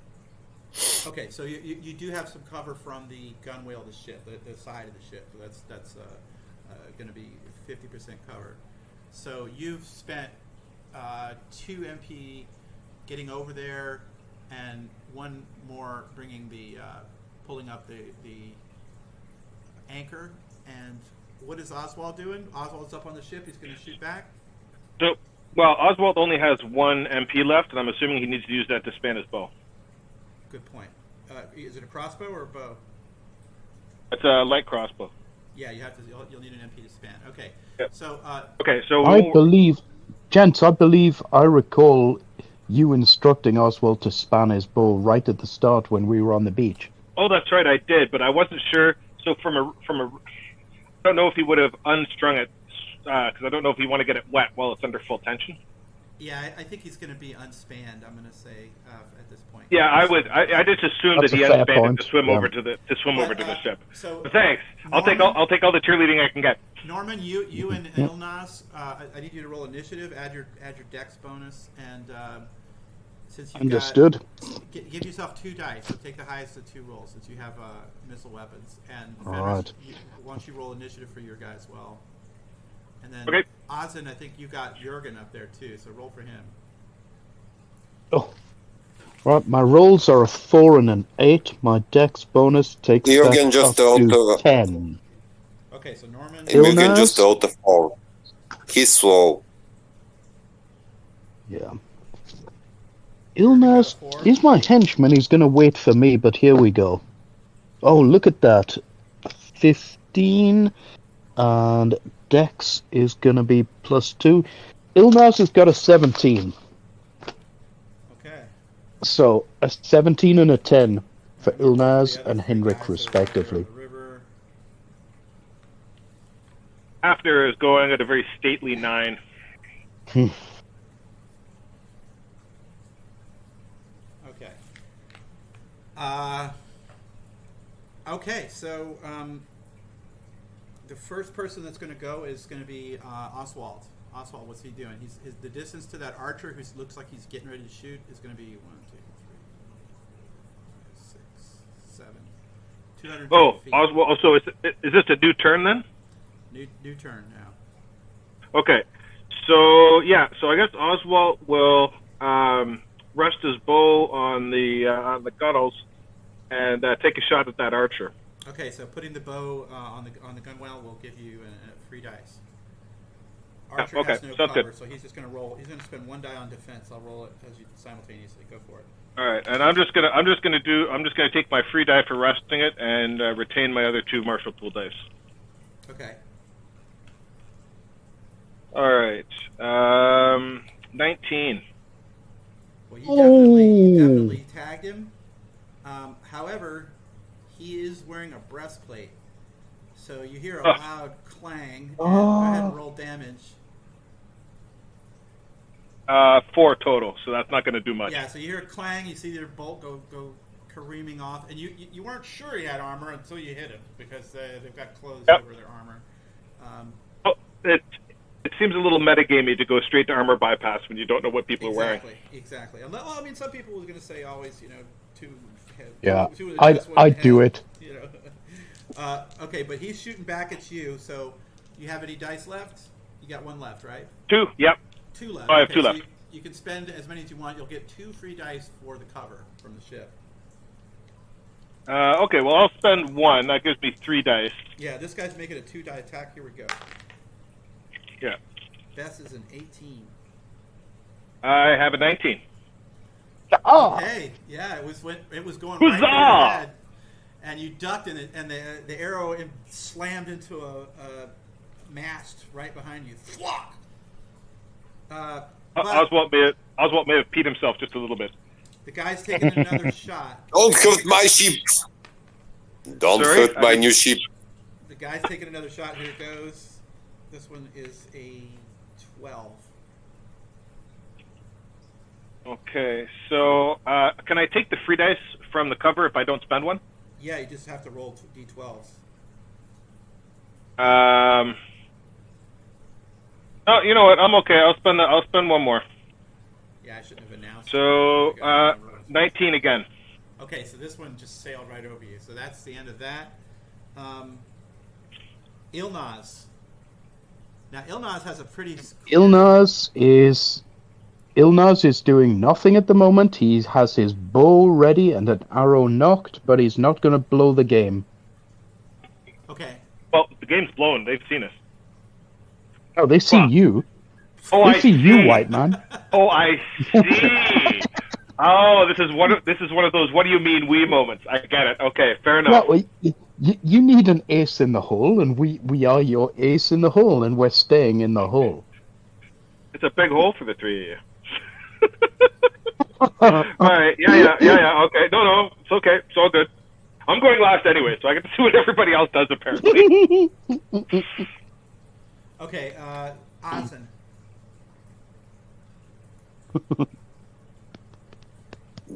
Okay, so you do have some cover from the gunwale of the ship, the side of the ship. So that's going to be 50% cover. So you've spent 2 MP getting over there, and 1 more bringing the pulling up the anchor. And what is Oswald doing? Oswald's up on the ship. He's going to shoot back. So, well, Oswald only has 1 MP left, and I'm assuming he needs to use that to span his bow. Good point. Is it a crossbow or a bow? It's a light crossbow. Yeah, you have to. You'll need an MP to span. Okay. Yep. So. Okay, so I believe, gents, I recall you instructing Oswald to span his bow right at the start when we were on the beach. Oh, that's right, I did, but I wasn't sure. So from a, I don't know if he would have unstrung it, because I don't know if you want to get it wet while it's under full tension. Yeah, I think he's going to be unspanned. I'm going to say at this point. Yeah, I would. I just assumed That's that he a fair unspanned point. it to swim Yeah. over to the ship. So But thanks. I'll take Norman- all the cheerleading I can get. Norman, you and Ilnaz, I need you to roll initiative. Add your dex bonus, and since you Understood. give yourself 2 dice. So take the highest of 2 rolls, since you have missile weapons. And All Fenris, right. why don't you roll initiative for your guy as well? And then Okay. Ozin, I think you got Jurgen up there too. So roll for him. Oh. Right, my rolls are a 4 and an 8. My dex bonus takes Jürgen that just up to rolled 10. Okay, so Norman. You can Ilnaz? just roll a 4. He's slow. Yeah. Ilnaz, he's my henchman. He's going to wait for me, but here we go. Oh, look at that. 15. And dex is going to be +2. Ilnaz has got a 17. Okay. So, a 17 and a 10 for The Ilnaz other and 3 Henrik, guys over respectively. there on the river. After is going at a very stately 9. Okay. Okay, so the first person that's going to go is going to be Oswald. Oswald, what's he doing? The distance to that archer who looks like he's getting ready to shoot is going to be 1, 2, 3, 4, 5, 6, 7, 250 Oh, feet. Oswald. So is this a new turn then? New turn now. Okay. So yeah. So I guess Oswald will rest his bow on the gunnels and take a shot at that archer. Okay, so putting the bow on the gunwale will give you a 3 dice. Archer okay, has no sounds cover, good. so he's just going to roll. He's going to spend 1 die on defense. I'll roll it as you simultaneously. Go for it. All right, and I'm just gonna take my free die for resting it and retain my other 2 martial pool dice. Okay. All right, 19. Well, you definitely tagged him. However, he is wearing a breastplate, so you hear a loud clang. And go ahead and roll damage. 4 total, so that's not going to do much. Yeah, so you hear a clang. You see their bolt go careening off, and you weren't sure he had armor until you hit him because they've got clothes over their armor. It seems a little metagamey to go straight to armor bypass when you don't know what people are wearing. Exactly. Well, I mean, some people were going to say always, two. Yeah, two in the chest, one in I'd the do head, it. Okay, but he's shooting back at you. So, you have any dice left? You got 1 left, right? 2. Yep. 2 left. Oh, I have 2 so left. You can spend as many as you want. You'll get 2 free dice for the cover from the ship. Okay. Well, I'll spend 1. That gives me 3 dice. Yeah, this guy's making a 2-die attack. Here we go. Yeah. Best is an 18. I have a 19. Oh, Hey, yeah, it was going Huzzah! right for your head, and you ducked, and the arrow slammed into a mast right behind you. Thwack! But Oswald may have peed himself just a little bit. the guy's taking another shot. Don't hurt my ship! Don't Sorry? hurt my new ship. The guy's taking another shot. Here it goes. This one is a 12. Okay. So can I take the free dice from the cover if I don't spend 1? Yeah, you just have to roll d12s. Oh, you know what? I'm okay. I'll spend one more. Yeah, I shouldn't have announced. So, it. I remember what it was. 19 again. Okay, so this one just sailed right over you. So that's the end of that. Ilnaz. Now, Ilnaz has a pretty... Ilnaz is doing nothing at the moment. He has his bow ready and an arrow knocked, but he's not going to blow the game. Okay. Well, the game's blown. They've seen us. Oh, they've seen you. Oh, They've I seen see. you, white man. Oh, I see. Oh, this is one of those "what do you mean we" moments. I get it. Okay, fair enough. Well, you need an ace in the hole, and we are your ace in the hole, and we're staying in the hole. It's a big hole for the three of you. All right. Yeah. Okay. No. It's okay. It's all good. I'm going last anyway, so I get to see what everybody else does, apparently. Okay, Asen.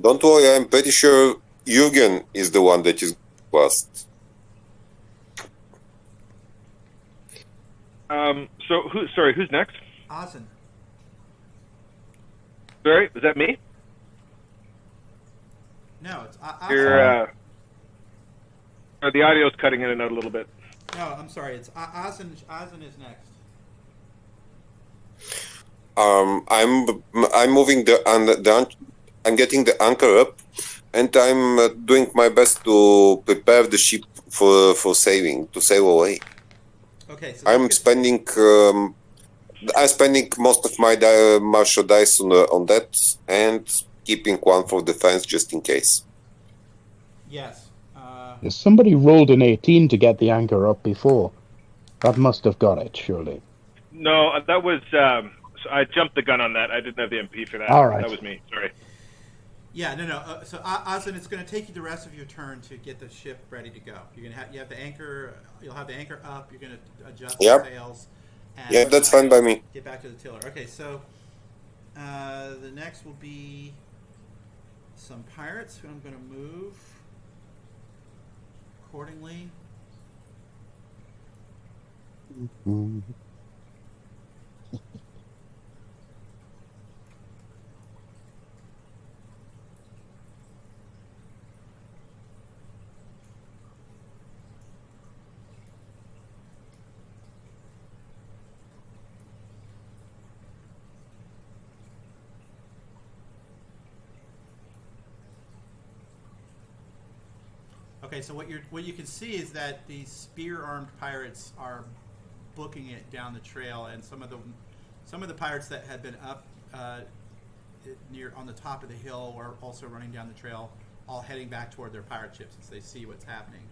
Don't worry, I'm pretty sure Jürgen is the one that is last. Who's next? Asen. Sorry, is that me? No, it's Your, the audio's cutting in and out a little bit. No, I'm sorry. It's Asen. Asen is next. I'm moving I'm getting the anchor up, and I'm doing my best to prepare the ship for sailing, to sail away. Okay, so I'm spending most of my martial dice on that, and keeping one for defense just in case. Yes. Somebody rolled an 18 to get the anchor up before. That must have got it, surely. No, that was... I jumped the gun on that. I didn't have the MP for that. All right. That was me. Sorry. Yeah, no. So Asen, it's going to take you the rest of your turn to get the ship ready to go. You're going to you have the anchor. You'll have the anchor up. You're going to adjust the sails. And, yeah, that's fine by me. Get back to the tiller. Okay, so the next will be some pirates who I'm going to move accordingly. Mm-hmm. Okay, so what you can see is that these spear-armed pirates are booking it down the trail, and some of the pirates that had been up near on the top of the hill are also running down the trail, all heading back toward their pirate ships as they see what's happening.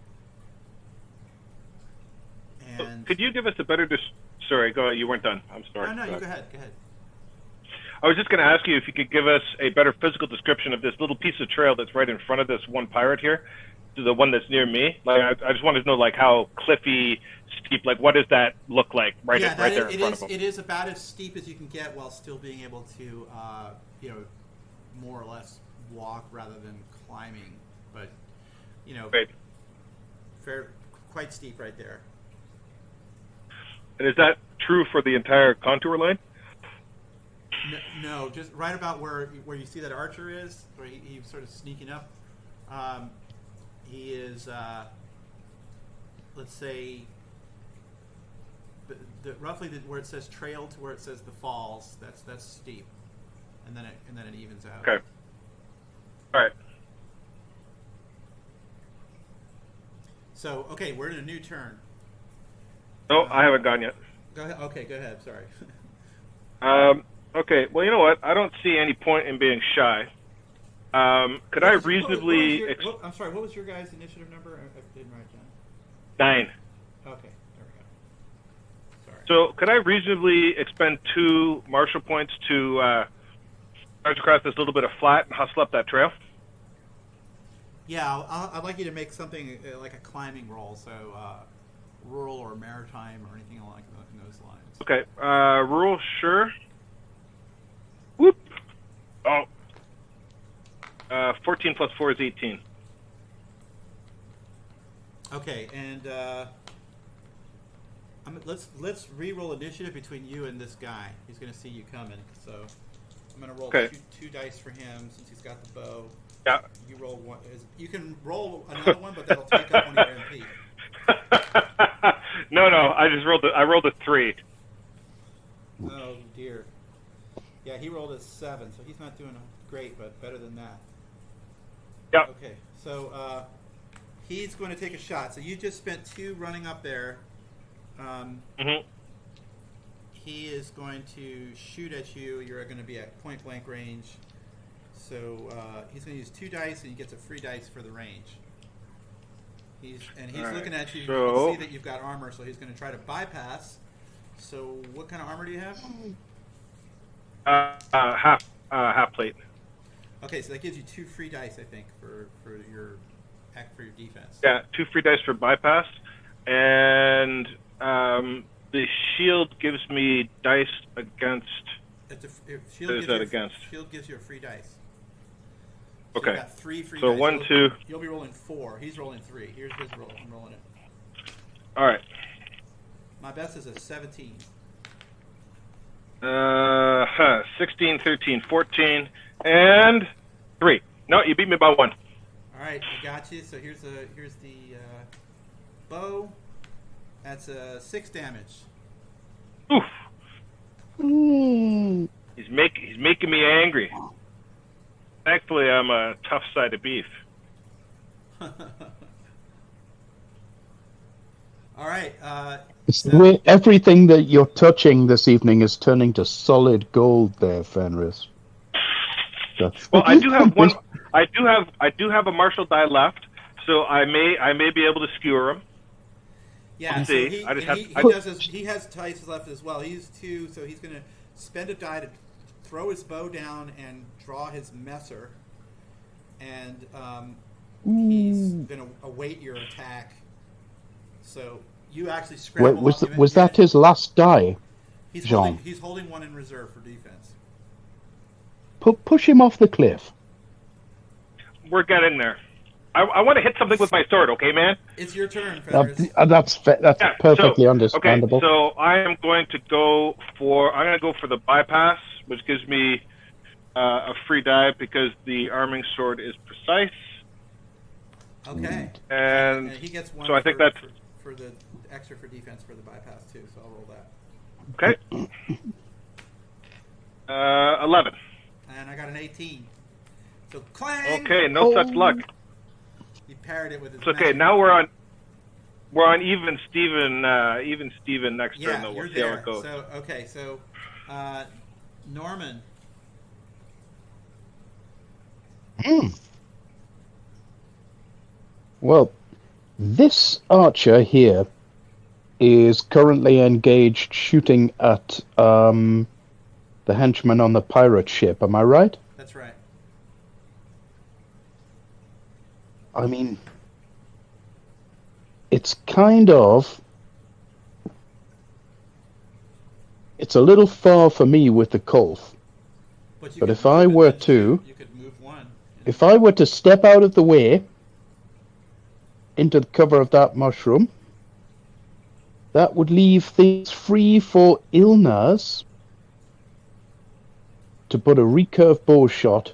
And could you give us a better... Sorry, go ahead. You weren't done. I'm sorry. No, you go ahead. Go ahead. I was just going to ask you if you could give us a better physical description of this little piece of trail that's right in front of this one pirate here, the one that's near me. Like, I just wanted to know, like, how cliffy, steep, like, what does that look like right there in front of them? It is about as steep as you can get while still being able to, more or less walk rather than climbing. But, Great. Quite steep right there. And is that true for the entire contour line? No, just right about where you see that archer is, where he's sort of sneaking up. He is, let's say, roughly where it says trail to where it says the falls. That's steep, and then it evens out. Okay. All right. So we're in a new turn. No, I haven't gone yet. Go ahead. Okay, go ahead. Sorry. Okay. Well, you know what? I don't see any point in being shy. Could I reasonably... I'm sorry, what was your guys' initiative number? I didn't write it down? 9. 9. Okay, there we go. Sorry. So could I reasonably expend 2 martial points to charge across this little bit of flat and hustle up that trail? Yeah, I'd like you to make something like a climbing roll, so rural or maritime or anything like in those lines. Okay, rural, sure. Whoop. Oh. 14 plus 4 is 18. Okay, and Let's re-roll initiative between you and this guy. He's going to see you coming. So I'm going to roll Okay. two dice for him since he's got the bow. Yeah. You roll one. You can roll another one, but that'll take up one of your MP. No, I rolled a 3. Oh dear. Yeah, he rolled a 7, so he's not doing great, but better than that. Yep. Okay, so he's going to take a shot. So you just spent 2 running up there. He is going to shoot at you. You're going to be at point blank range. So he's going to use 2 dice, and he gets a free dice for the range. He's All looking right, at you. so- You can see that you've got armor, so he's going to try to bypass. So what kind of armor do you have? Half plate. Okay, so that gives you 2 free dice, I think, for your defense. Yeah, 2 free dice for bypass, and the shield gives me dice against. Shield gives you a free dice. So Okay. you got 3 free So dice. 1, 2. You'll be rolling 4. He's rolling 3. Here's his roll. I'm rolling it. All right. My best is a 17. 16, 13, 14, and 3. No, you beat me by 1. All right, I got you. So here's the bow. That's 6 damage. Oof. He's making me angry. Thankfully, I'm a tough side of beef. All right. Everything that you're touching this evening is turning to solid gold there, Fenris. Well, I do have one. I do have a martial die left, so I may be able to skewer him. Yeah, Let's so see. he has dice left as well. He's 2, so he's going to spend a die to throw his bow down and draw his messer, and he's going to await your attack. So you actually scramble. Was that his last die, Jean? He's holding one in reserve for defense. Push him off the cliff. We're getting there. I want to hit something with my sword, okay, man? It's your turn, Fenris. That's perfectly understandable. Okay, so I'm going to go for the bypass, which gives me a free die because the arming sword is precise. Okay. And he gets 1. So I think that's for the extra for defense for the bypass too. So I'll roll that. Okay. 11. And I got an 18. So clang. Okay, no such luck. He parried it with his. It's okay. magic. Now we're on even Steven next turn. Though You're we'll see how there. it goes. So okay, so Norman. Well, this archer here is currently engaged shooting at the henchman on the pirate ship. Am I right? That's right. I mean, it's kind of... It's a little far for me with the Kolf. But if I were to... You could move 1. If I were to step out of the way into the cover of that mushroom, that would leave things free for Ilnaz to put a recurve bow shot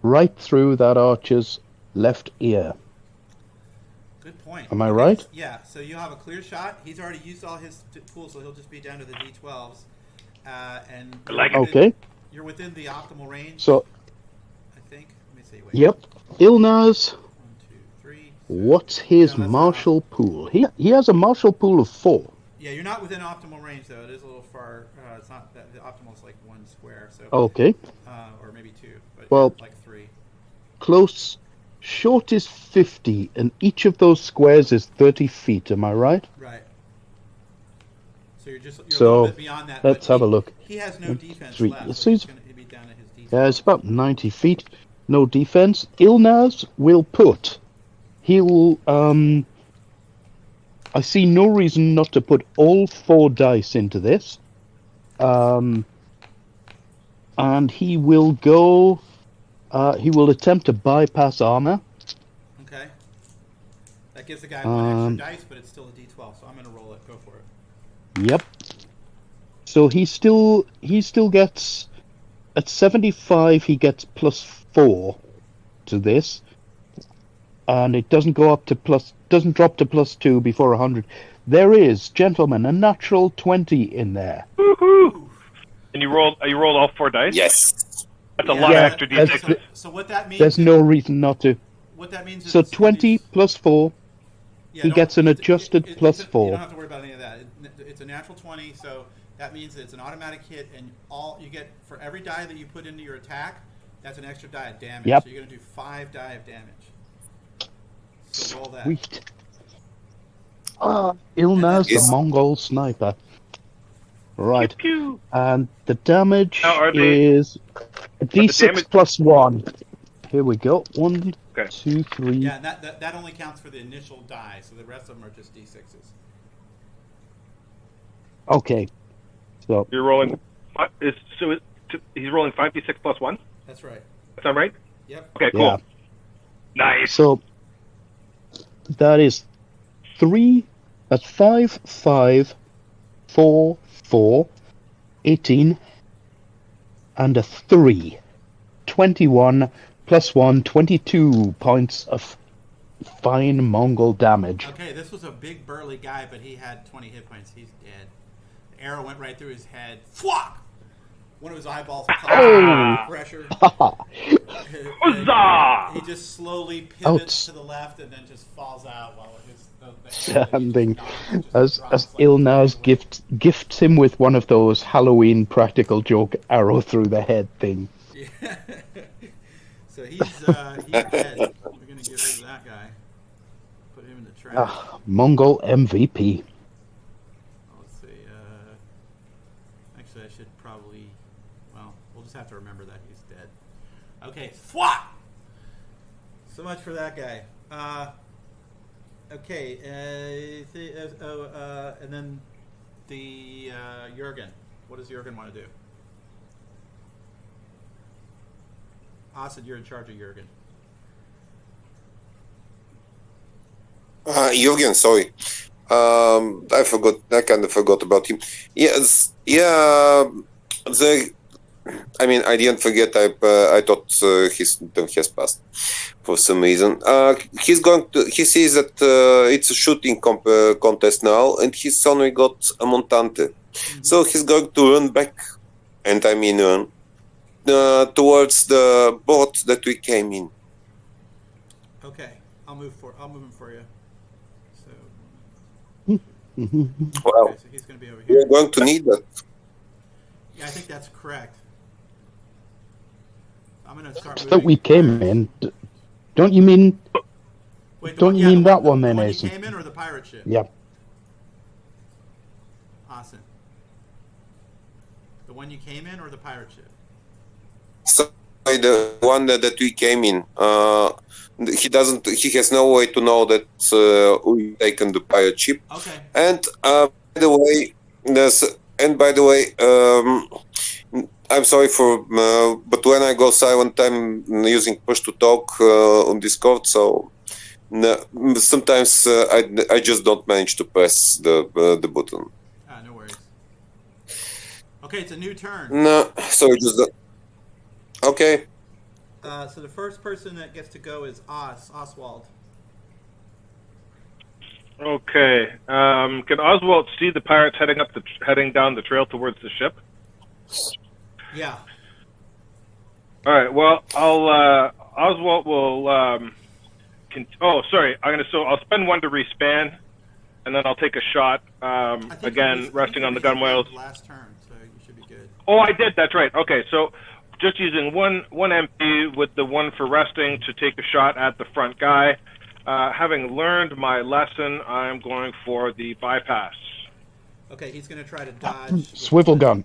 right through that archer's left ear. Good point. Am I right? Yeah, so you have a clear shot. He's already used all his tools, so he'll just be down to the D12s. And Okay. You're within the optimal range. So, I think. Let me see. Wait. yep. Ilnaz, 1, 2, 3. what's his No, that's martial pool? He has a martial pool of 4. Yeah, you're not within optimal range though. It is a little far. It's not that the optimal is like 1 square. So. Okay. Or maybe 2. But Well, like 3. Close. Short is 50, and each of those squares is 30 feet. Am I right? Right. So you're a So, little bit beyond that. let's but have a look. He has no defense 3. left. So So he's going to be down at his defense. Yeah, it's about 90 feet. No defense. Ilnaz will put. He'll, I see no reason not to put all 4 dice into this. And he will go, he will attempt to bypass armor. Okay. That gives the guy 1 extra dice, but it's still a D12, so I'm going to roll it. Go for it. Yep. So he still gets at 75. He gets +4 to this, and it doesn't go up to doesn't drop to +2 before 100. There is, gentlemen, a natural 20 in there. Woohoo! And you rolled all 4 dice? Yes. That's a lot of extra d6s. So what that means? There's no reason not to. What that means is So 20 plus 4. Yeah, he gets an adjusted You +4. don't have to worry about any of that. It's a natural 20, so that means that it's an automatic hit, and all you get for every die that you put into your attack, that's an extra die of damage. Yep. So you're going to do 5 die of damage. So roll that. Sweet. Ilnaz, the Yes. Mongol sniper. Right. Pew, pew. And the damage Now, are they- is a d6 damage- plus 1. Here we go. 1, Okay. 2, 3. Yeah, and that only counts for the initial die, so the rest of them are just d6s. Okay. So, You're rolling. He's rolling 5d6 plus 1? That's right. Is that right? Yep. Okay, cool. yeah. Nice. So, that is 3. That's 5, 5, 4, 4, 18, and a 3. 21 plus 1, 22 points of fine Mongol damage. Okay, this was a big burly guy, but he had 20 hit points. He's dead. The arrow went right through his head. Fwak! One of his eyeballs caught pressure. Huzzah! He just slowly pivots to the left and then just falls out while the arrow Standing just as drops like Ilnaz a- gifts him with one of those Halloween practical joke arrow through the head thing. Yeah. So he's dead. We're gonna get rid of that guy. Put him in the trash. Mongol MVP. Let's see. Actually, I should probably. Well, we'll just have to remember that he's dead. Okay, thwat. So much for that guy. Okay. And then the Jurgen. What does Jurgen want to do? Asad, you're in charge of Jurgen. Jürgen, sorry. I kind of forgot about him. Yes, yeah. I didn't forget. I thought his turn has passed for some reason. He sees that it's a shooting contest now, and he's only got a montante, so he's going to run back, and run towards the boat that we came in. Okay, I'll move him for you. So, Wow, okay, so he's going to be over here. we're going to need that. Yeah, I think that's correct. I'm going to start moving. That we came in. Don't you mean? Wait, don't you mean that one the then, one you Asen? came in, or the pirate ship? Yep. Awesome. The one you came in, or the pirate ship? So the one that we came in, he has no way to know that we've taken the pirate ship. Okay. And by the way, I'm sorry but when I go silent, I'm using push to talk on Discord, so sometimes I just don't manage to press the button. No worries. Okay, it's a new turn. No, so it just okay. So the first person that gets to go is Oswald. Okay. Can Oswald see the pirates heading down the trail towards the ship? Yeah. All right. Well, Oswald will. Sorry. I'll spend 1 to respan, and then I'll take a shot. I think Again, resting on the gunwales. Last turn, so you should be good. Oh, I did. That's right. Okay. So, just using one MP with the 1 for resting to take a shot at the front guy. Having learned my lesson, I'm going for the bypass. Okay, he's going to try to dodge. Swivel gun.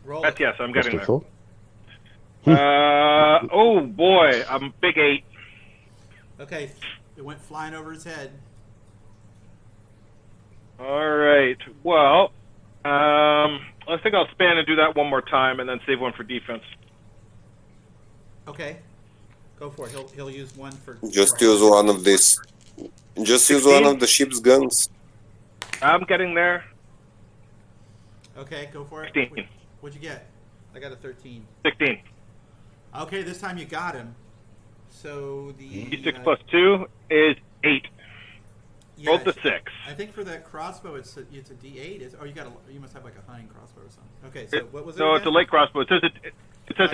Roll That's it. yes. I'm getting there. Before. Oh boy, I'm big 8. Okay, it went flying over his head. All right. Well, I think I'll span and do that one more time, and then save 1 for defense. Okay, go for it. He'll use 1 for. Just use one of these. Just use 16? one of the ship's guns. I'm getting there. Okay, go for it. 16. What'd you get? I got a 13. 16. Okay, this time you got him. So the D6 plus 2 is 8. yeah, Roll the 6. I think for that crossbow, it's a D8. You must have like a hunting crossbow or something. Okay, so what was it? No, again? it's a light crossbow. It says a Light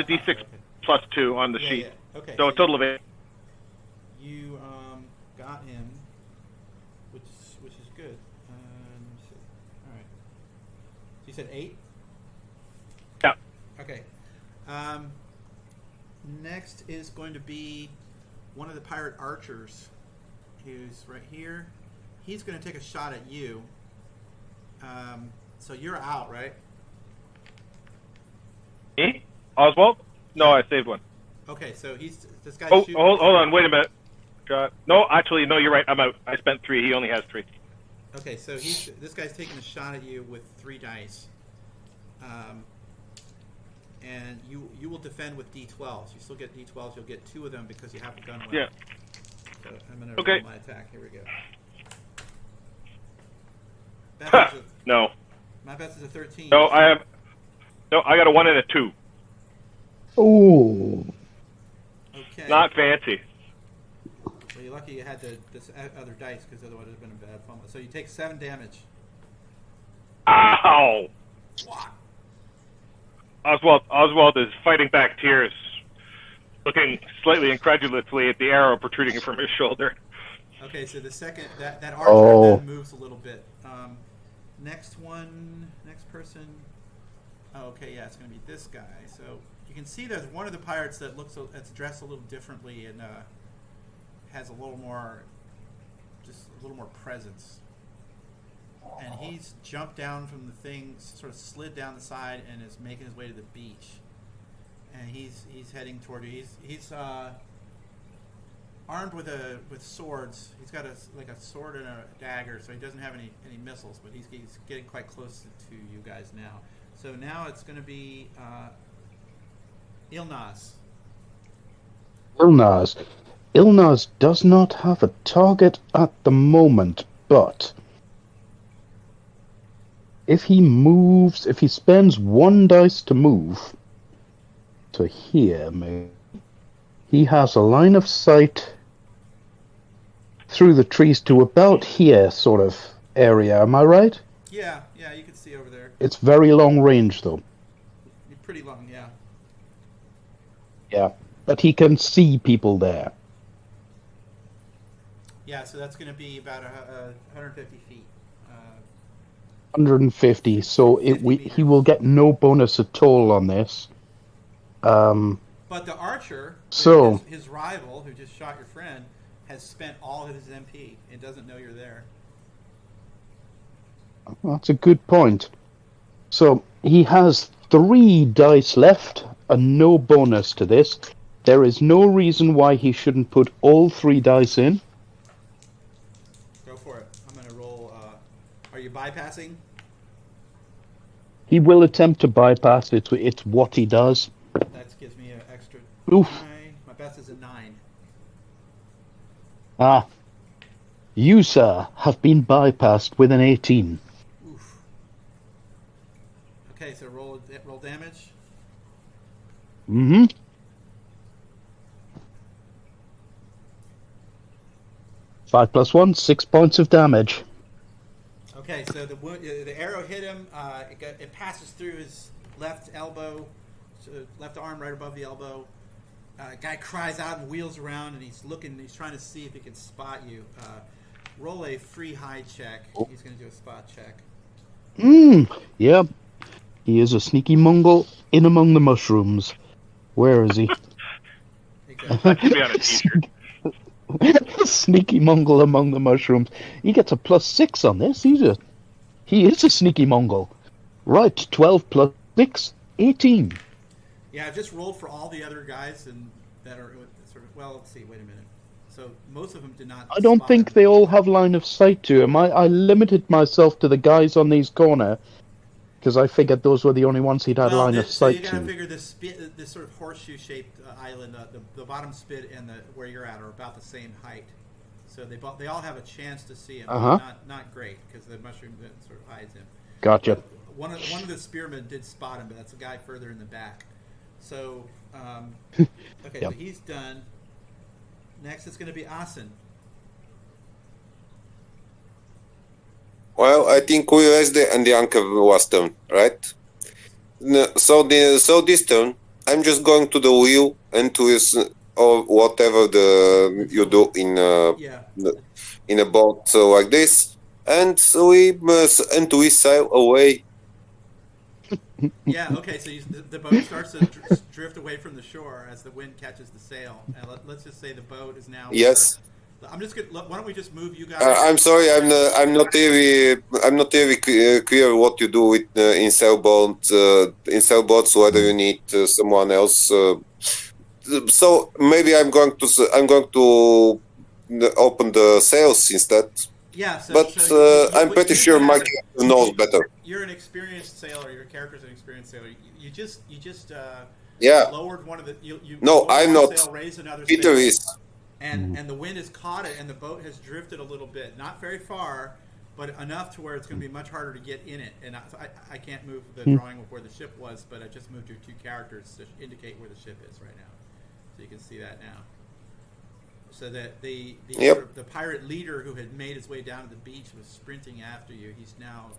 D6 crossbow, okay. plus 2 on the Yeah, sheet. yeah. Okay, So a total of 8. You got him, which is good. Let me see. All right. So you said 8. Yeah. Okay. Next is going to be one of the pirate archers, who's right here. He's going to take a shot at you. So you're out, right? Me? Oswald? No, I saved one. Okay, so this guy's Oh, shooting. hold on. Wait a minute. No, actually, no, you're right. I'm out. I spent 3. He only has 3. Okay, so this guy's taking a shot at you with 3 dice. And you will defend with D12s. You still get D12s. You'll get 2 of them because you have a gun weapon. Yeah. So I'm going to Okay. roll my attack. Here we go. Best is No. my best is a 13. No, I got a 1 and a 2. Ooh. Okay. Not fancy. Well, you're lucky you had this other dice because otherwise it would have been a bad fumble. So you take 7 damage. Ow! What? Oswald is fighting back tears, looking slightly incredulously at the arrow protruding from his shoulder. Okay, so the second that archer Oh. then moves a little bit. Next person. Oh, okay, yeah, it's going to be this guy. So you can see there's one of the pirates that's dressed a little differently and has a little more presence. And he's jumped down from the thing, sort of slid down the side, and is making his way to the beach. And he's heading toward you. He's armed with swords. He's got a sword and a dagger, so he doesn't have any missiles. But he's getting quite close to you guys now. So now it's going to be Ilnaz. Ilnaz does not have a target at the moment, but if he spends 1 dice to move to here, maybe, he has a line of sight through the trees to about here sort of area. Am I right? Yeah, you can see over there. It's very long range, though. Pretty long, yeah. Yeah, but he can see people there. Yeah, so that's going to be about 150 feet. 150, so 50 meters. he will get no bonus at all on this. But the archer, So- his rival, who just shot your friend, has spent all of his MP and doesn't know you're there. That's a good point. So he has 3 dice left and no bonus to this. There is no reason why he shouldn't put all 3 dice in. Go for it. I'm going to roll. Are you bypassing? He will attempt to bypass it. It's what he does. That gives me an extra. Oof. My best is a 9. Ah. You, sir, have been bypassed with an 18. Oof. Okay, so roll damage. Mm-hmm. Five plus 1, 6 points of damage. Okay, so the arrow hit him. It passes through his left elbow, left arm right above the elbow. Guy cries out and wheels around, and he's trying to see if he can spot you. Roll a free hide check. He's going to do a spot check. Yep. He is a sneaky Mongol in among the mushrooms. Where is he? Exactly. That should be on a t-shirt. Sneaky Mongol among the mushrooms. He gets a +6 on this. He is a sneaky Mongol. Right, 12 plus 6, 18. Yeah, I've just rolled for all the other guys that are sort of. Well, let's see. Wait a minute. So most of them did not. I don't spot think him. they all have line of sight to him. I limited myself to the guys on these corner because I figured those were the only ones he'd had line of So you sight got to to. figure this sort of horseshoe-shaped island, the bottom spit and where you're at are about the same height. So they all have a chance to see him. Uh-huh. Not great because the mushroom that sort of hides him. Gotcha. But one of the spearmen did spot him, but that's a guy further in the back. So okay, Yep. so he's done. Next, it's going to be Asen. Well, I think we raised and the anchor was turn, right? So this turn, I'm just going to the wheel and to his or whatever you do in Yeah. in a boat like this, and we sail away. Yeah. Okay. So the boat starts to drift away from the shore as the wind catches the sail, and let's just say the boat is now. Yes. I'm just gonna. Why don't we just move you guys? I'm sorry, I'm not really clear what you do with in sailboats. Whether you need someone else. So maybe I'm going to open the sails instead. Yeah. So, But I'm what pretty you sure have- my character knows better. You're an experienced sailor. Your character's an experienced sailor. You just Yeah. lowered one of the. You No, lowered I'm one not. sail, raised another Peter sail, is. and the wind has caught it, and the boat has drifted a little bit, not very far, but enough to where it's going to be much harder to get in it. And I can't move the drawing of where the ship was, but I just moved your two characters to indicate where the ship is right now, so you can see that now. So that the pirate leader who had made his way down to the beach was sprinting after you. He's now.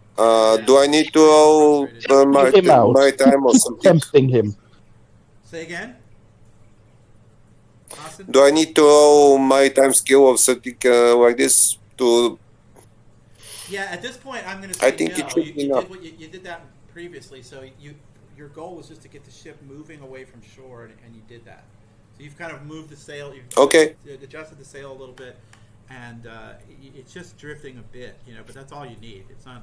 Do I need to roll Him out. maritime or something? Tempting him. Say again. Austin? Do I need to roll maritime skill or something like this to? Yeah, at this point, I'm going to say I think no. it should be enough. You did that previously, so your goal was just to get the ship moving away from shore, and you did that. So you've kind of moved the sail. You've adjusted the sail a little bit, and it's just drifting a bit, But that's all you need. It's not.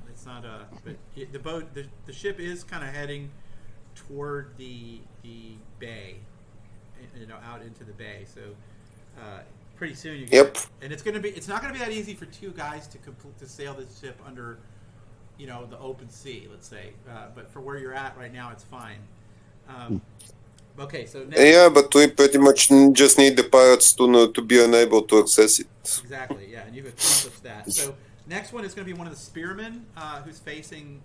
But the boat, the ship is kind of heading toward the bay, out into the bay. So pretty soon you Yep. and it's not going to be that easy for two guys to sail this ship under the open sea, let's say, but for where you're at right now it's fine. Okay, so next, Yeah, but we pretty much just need the pirates to be unable to access it. exactly, yeah, and you've accomplished that. So next one is going to be one of the spearmen who's facing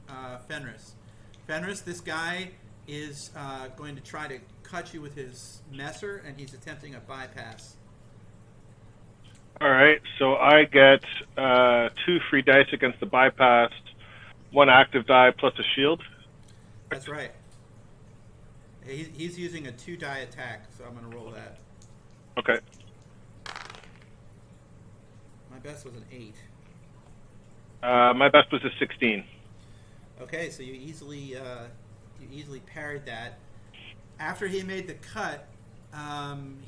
Fenris. Fenris, this guy is going to try to cut you with his messer, and he's attempting a bypass. All right, so I get 2 free dice against the bypass, 1 active die plus a shield. That's right. He's using a 2-die attack, so I'm going to roll that. Okay. My best was an 8. My best was a 16. Okay, so you easily parried that. After he made the cut,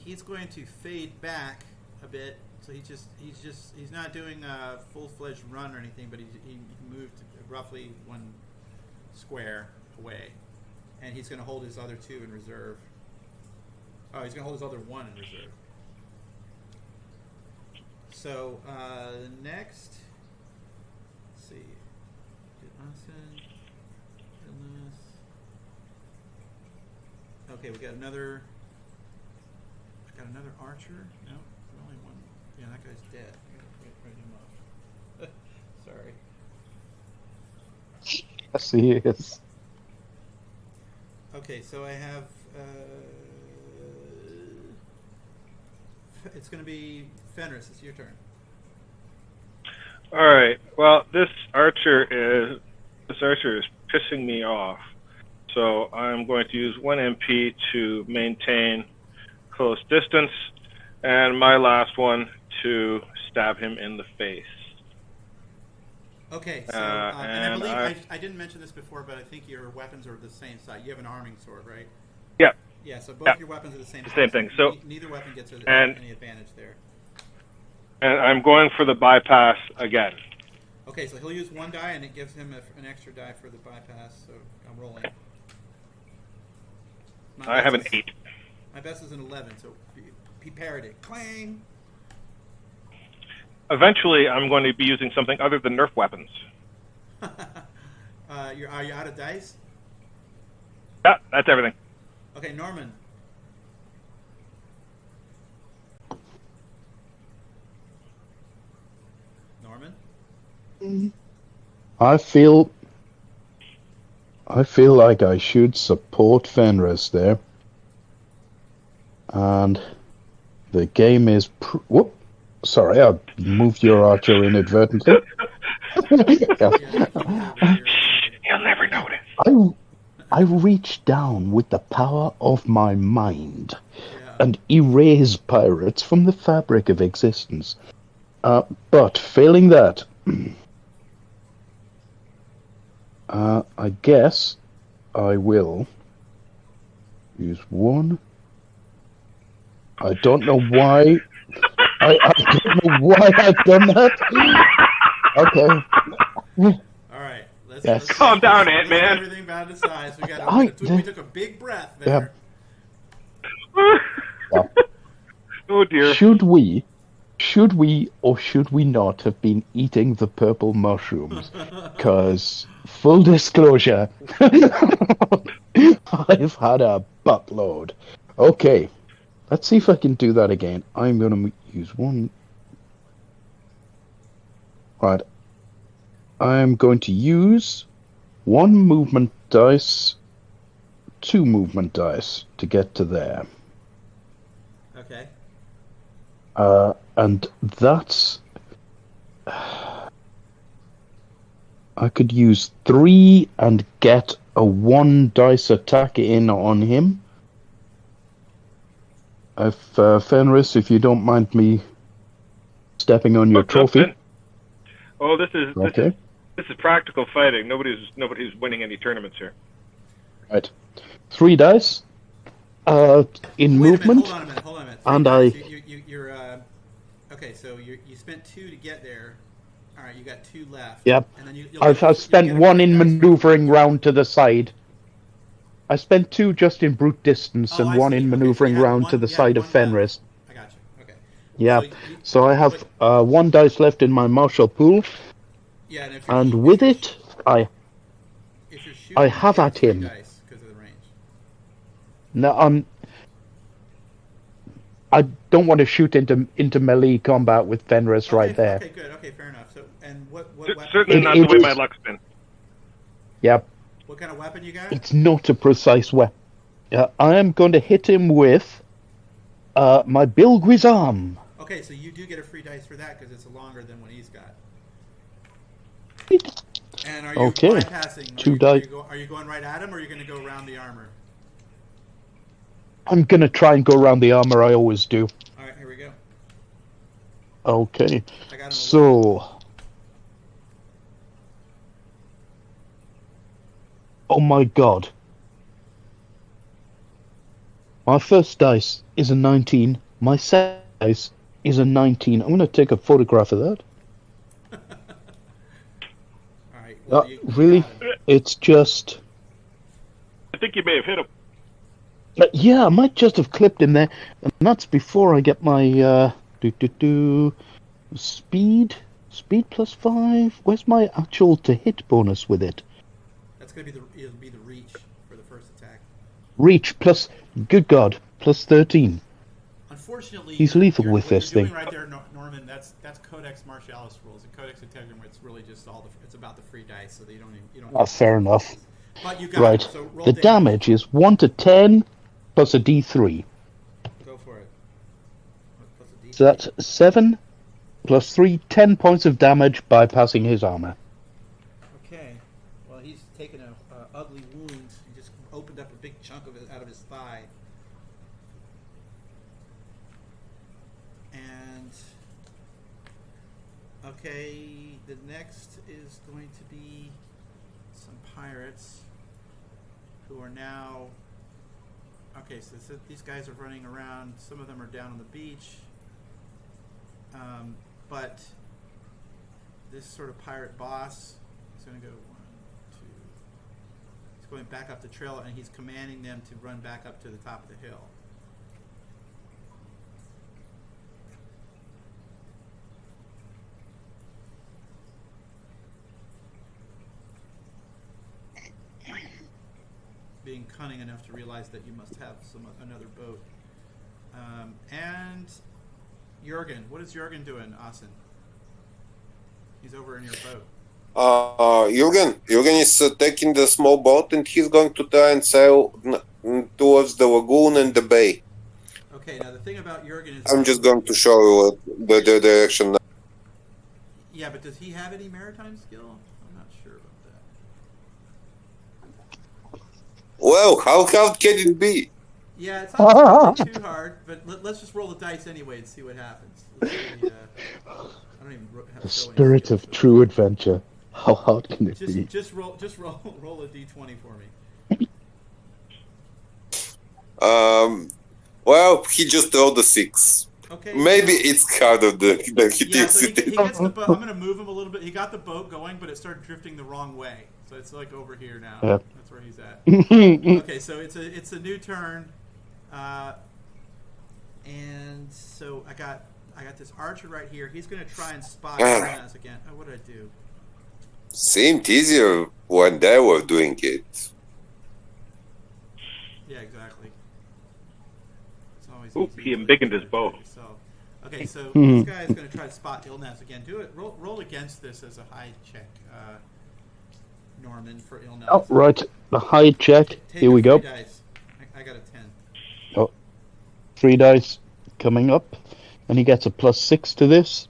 he's going to fade back a bit. So he's not doing a full-fledged run or anything, but he moved roughly 1 square away, and he's going to hold his other 2 in reserve. Oh, he's going to hold his other 1 in reserve. So next, let's see. Okay, we got another. I got another archer. No, only one. Yeah, that guy's dead. I gotta write him off. Sorry. Yes, he is. Okay, so I have. It's going to be Fenris. It's your turn. All right. Well, this archer is pissing me off. So I'm going to use 1 MP to maintain close distance, and my last one to stab him in the face. Okay, so and I believe I didn't mention this before, but I think your weapons are the same size. You have an arming sword, right? Yeah. Yeah. So both your weapons are the same size. Same thing. So neither weapon gets any advantage there. And I'm going for the bypass again. Okay, so he'll use 1 die, and it gives him an extra die for the bypass. So I'm rolling. I have an 8. My best is an 11, so he parried it. Clang! Eventually, I'm going to be using something other than Nerf weapons. Are you out of dice? Yeah, that's everything. Okay, Norman. I feel like I should support Fenris there. And the game is... Whoop! Sorry, I moved your archer inadvertently. Yeah, Nikki's over here. He'll never notice. I reach down with the power of my mind Yeah. and erase pirates from the fabric of existence. But failing that, I guess I will use one. I don't know why. I don't know why I've done that. Okay. All right. Let's Calm down, let's Ant-Man. get everything down to size. We took a big breath there. Oh dear. Should we or should we not have been eating the purple mushrooms? Because, full disclosure, I've had a buttload. Okay, let's see if I can do that again. I'm going to use one. Right. I'm going to use one movement dice, two movement dice to get to there. Okay. And that's... I could use 3 and get a 1 dice attack in on him. If Fenris, if you don't mind me stepping on your trophy. Oh, this is Okay. this is practical fighting. Nobody's winning any tournaments here. Right. 3 dice. In Wait movement. Hold on a minute. And dice. I... You're okay. So you spent 2 to get there. All right, you got 2 left. Yep. And then I've spent 1 in maneuvering round to the side. I spent 2 just in brute distance and 1 in maneuvering round to the side of Fenris. I got you. Okay. Yeah. So I have 1 dice left in my martial pool. Yeah, and And with it, I have at him. Dice because of the range. No, I don't want to shoot into melee combat with Fenris right there. Okay, good. Okay, fair enough. So, and what Certainly not the way my luck's been. Yep. What kind of weapon you got? It's not a precise weapon. I am going to hit him with my Bilguisarm. Okay, so you do get a free dice for that because it's longer than what he's got. And are you bypassing? 2 dice. Are you going right at him, or are you going to go around the armor? I'm going to try and go around the armor. I always do. All right, here we go. Okay. I got him. So... Oh my god. My first dice is a 19. My second dice is a 19. I'm going to take a photograph of that. All right. Well, really? It's just... I think you may have hit him. Yeah, I might just have clipped him there. And that's before I get my... Speed? Speed plus 5? Where's my actual to hit bonus with it? That's going to be the reach for the first attack. Reach plus... Good God. Plus 13. Unfortunately, he's lethal with this thing. Right there, Norman. That's Codex Martialis rules. In Codex Integrum, it's really just it's about the free dice, so that you don't. Oh, fair enough. But you got right. it. So roll the damage is 1 to 10 plus a D3. Go for it. Plus a D3. So that's 7 plus 3, 10 points of damage bypassing his armor. Okay. Well, he's taken a ugly wound. He just opened up a big chunk of it out of his thigh. And okay, the next is going to be some pirates who are now. Okay, so these guys are running around. Some of them are down on the beach. But this sort of pirate boss is going to go 1, 2. He's going back up the trail, and he's commanding them to run back up to the top of the hill. Being cunning enough to realize that you must have another boat. And Jurgen, what is Jurgen doing, Asen? He's over in your boat. Jürgen is taking the small boat, and he's going to try and sail towards the lagoon and the bay. Okay, now the thing about Jürgen is... I'm just going to show you the direction now. Yeah, but does he have any maritime skill? I'm not sure about that. Well, how hard can it be? Yeah, it's not too hard, but let's just roll the dice anyway and see what happens. Let's see, I don't even have The to go spirit any of skills. true adventure. How hard can it be? Just roll a d20 for me. Well, he just rolled a 6. Okay. Maybe it's harder than he Yeah, thinks so he it is. gets the boat. I'm going to move him a little bit. He got the boat going, but it started drifting the wrong way. So it's like over here now. Yep. That's where he's at. Okay, so it's a new turn, and so I got this archer right here. He's going to try and spot Jonas again. Oh, what did I do? Seemed easier when they were doing it. Yeah, exactly. It's always Oop, easy he to embiggened his bow. So, okay, so this guy is going to try to spot Ilnaz again. Do it. Roll against this as a high check, Norman, for Ilnaz. Oh, right. The high check. Take Here we go. 3 dice. I got a 10. Oh, 3 dice coming up. And he gets a +6 to this.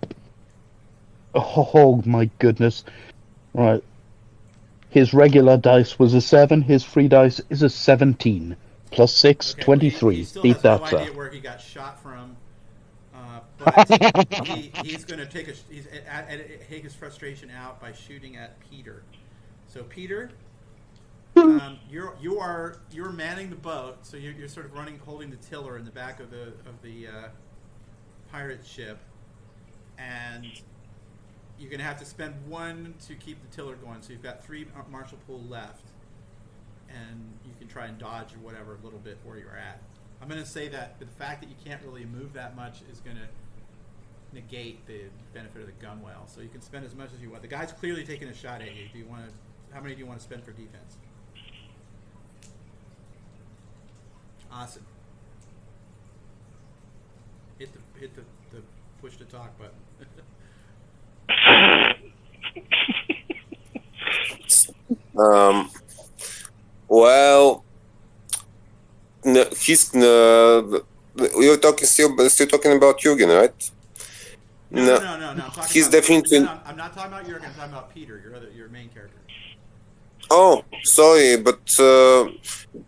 Oh, my goodness. Right. His regular dice was a 7. His free dice is a 17. +6, Okay, 23. He still Beat has that, no sir. idea where he got shot from, but he's going to take take his frustration out by shooting at Peter. So Peter, you're manning the boat, so you're sort of holding the tiller in the back of the pirate ship, and you're going to have to spend 1 to keep the tiller going. So you've got 3 martial pool left, and you can try and dodge or whatever a little bit where you're at. I'm going to say that the fact that you can't really move that much is going to negate the benefit of the gun well. So you can spend as much as you want. The guy's clearly taking a shot at you. How many do you want to spend for defense? Awesome. Hit the push to talk button. Well, no, he's you're still talking about Jürgen, right? No. I'm talking He's about, definitely. No, I'm not talking about Jürgen. I'm talking about Peter, your main character. Oh, sorry, but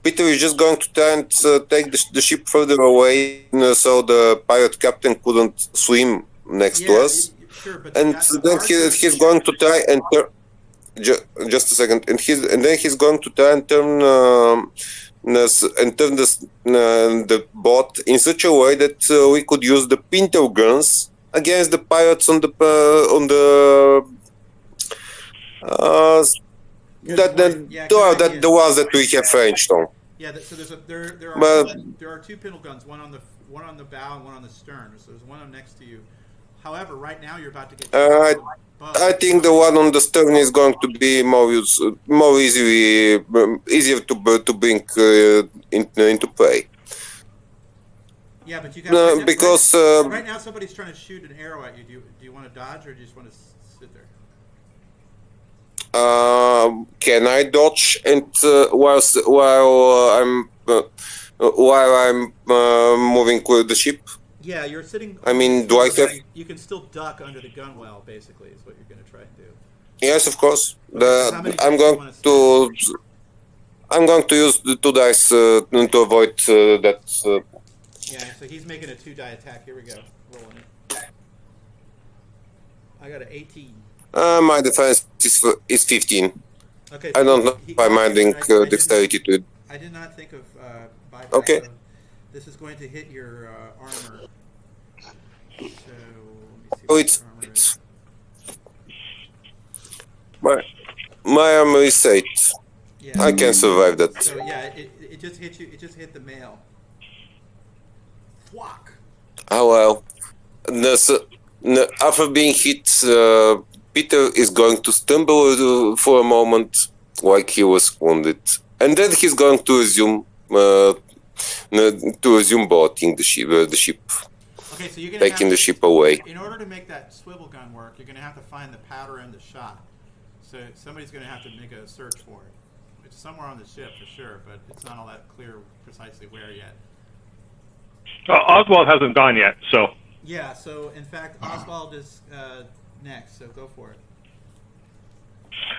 Peter is just going to try and take the ship further away, so the pirate captain couldn't swim next to us. Sure, but And then he's going to try and turn. Just a second, and then he's going to try and turn the boat in such a way that we could use the pinto guns against the pirates on the ones that we have ranged on. Yeah, so there are 2 pintle guns, one on the bow and one on the stern. So there's one next to you. However, right now you're about to get. I think the one on the stern is going to be easier to bring into play. Yeah, but you got because right now somebody's trying to shoot an arrow at you. Do you want to dodge or do you just want to sit there? Can I dodge and while I'm moving with the ship? Yeah, you're sitting. I mean, do I have? You can still duck under the gunwale. Basically, is what you're going to try and do. Yes, of course. I'm going to use the 2 dice to avoid that. Yeah, so he's making a 2-die attack. Here we go. Rolling it. I got an 18. My defense is 15. Okay. I don't know if I'm adding dexterity to it. I did not think of buyback. Okay. So this is going to hit your armor. So let me see what your armor is. My armor is 8. Yeah. I can survive that. So yeah, it just hit you. It just hit the male. Thwack. Oh well. After being hit, Peter is going to stumble for a moment, like he was wounded, and then he's going to resume boarding the ship. Okay, so you're gonna taking have the ship away. in order to make that swivel gun work, you're gonna have to find the powder and the shot. So somebody's gonna have to make a search for it. It's somewhere on the ship for sure, but it's not all that clear precisely where yet. Oswald hasn't gone yet, so. Yeah. So in fact, Oswald is next. So go for it.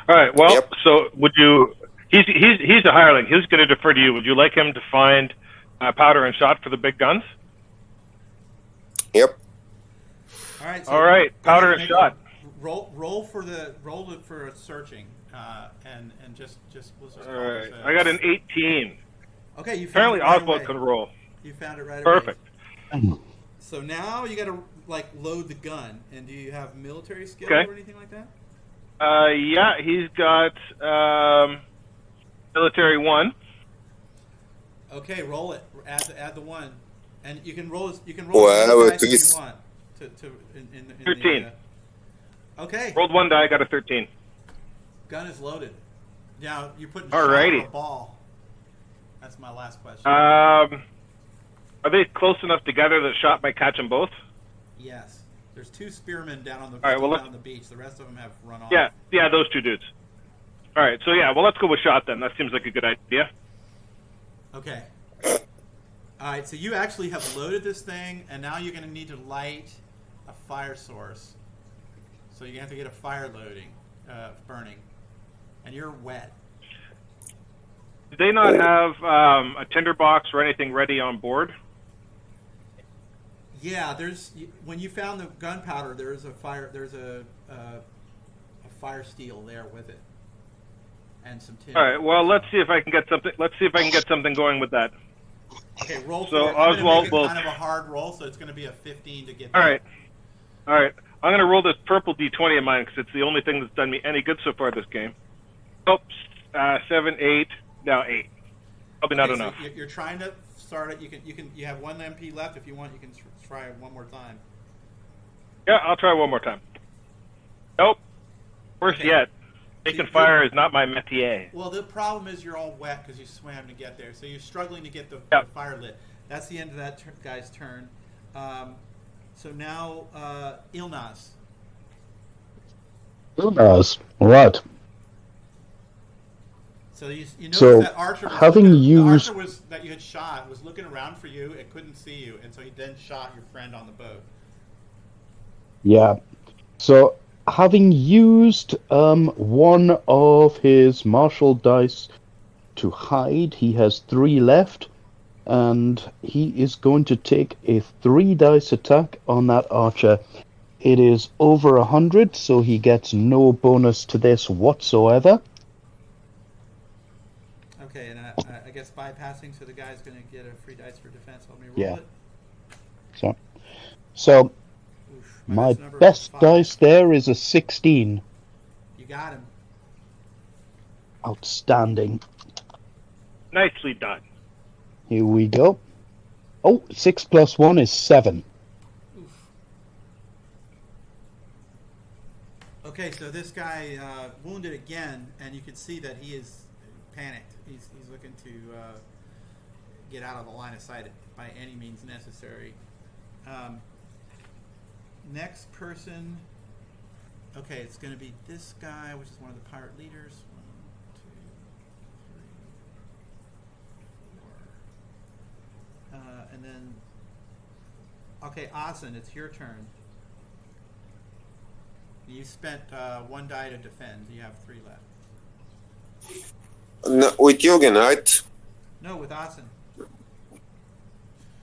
All right. Well, Yep. so would you? He's a hireling. He's going to defer to you. Would you like him to find powder and shot for the big guns? Yep. All right. So All right. Powder and make shot. Roll for searching, and just we'll just All call right. this, I got an 18. Okay, you found Apparently it right Oswald away. can roll. You found it right away. Perfect. So now you got to like load the gun. And do you have military skill Okay. or anything like that? Yeah, he's got military 1. Okay, roll it. Add the 1, and you can roll. You can roll Well, as many dice as please. you want. In 13. Okay. Rolled 1 die, got a 13. Gun is loaded. Now you're putting Alrighty. shot on a ball. That's my last question. Are they close enough together that shot might catch them both? Yes. There's 2 spearmen down on the right, well, down let's- on the beach. The rest of them have run off. Yeah, those 2 dudes. All right, so yeah, well, let's go with shot then. That seems like a good idea. Okay. All right. So you actually have loaded this thing, and now you're going to need to light a fire source. So you have to get a fire burning, and you're wet. Do they not have a tinderbox or anything ready on board? Yeah, when you found the gunpowder, there's a fire steel there with it, and some tin. All right, well, let's see if I can get something. Let's see if I can get something going with that. Okay, roll So for it. I'm Oswald gonna make it will- kind of a hard roll, so it's going to be a 15 to get. All right. I'm going to roll this purple D20 of mine because it's the only thing that's done me any good so far this game. Oops, 7, 8, now 8. Probably not enough. So you're trying to start it. You have 1 MP left. If you want, you can try it one more time. Yeah, I'll try one more time. Nope. Worse Okay. yet, making fire is not my métier. Well, the problem is you're all wet because you swam to get there, so you're struggling to get the fire lit. That's the end of that guy's turn. So now, Ilnaz. Ilnaz, right. So you notice So, that Archer was having looking, used- the Archer that you had shot was looking around for you. It couldn't see you, and so he then shot your friend on the boat. Yeah. So, having used one of his martial dice to hide, he has 3 left, and he is going to take a 3-dice attack on that archer. It is over 100, so he gets no bonus to this whatsoever. Okay, and I guess bypassing, so the guy's going to get a free dice for defense. Let me roll Yeah. it. So Oof, my dice number was best 5. dice there is a 16. You got him. Outstanding. Nicely done. Here we go. Oh, 6 plus 1 is 7. Oof. Okay, so this guy wounded again, and you can see that he is panicked. He's looking to get out of the line of sight by any means necessary. Next person. Okay, it's going to be this guy, which is one of the pirate leaders. 1, 2, 3, 4. And then, okay, Asen, it's your turn. You spent 1 die to defend. You have 3 left. No, with Jürgen, right? No, with Asen.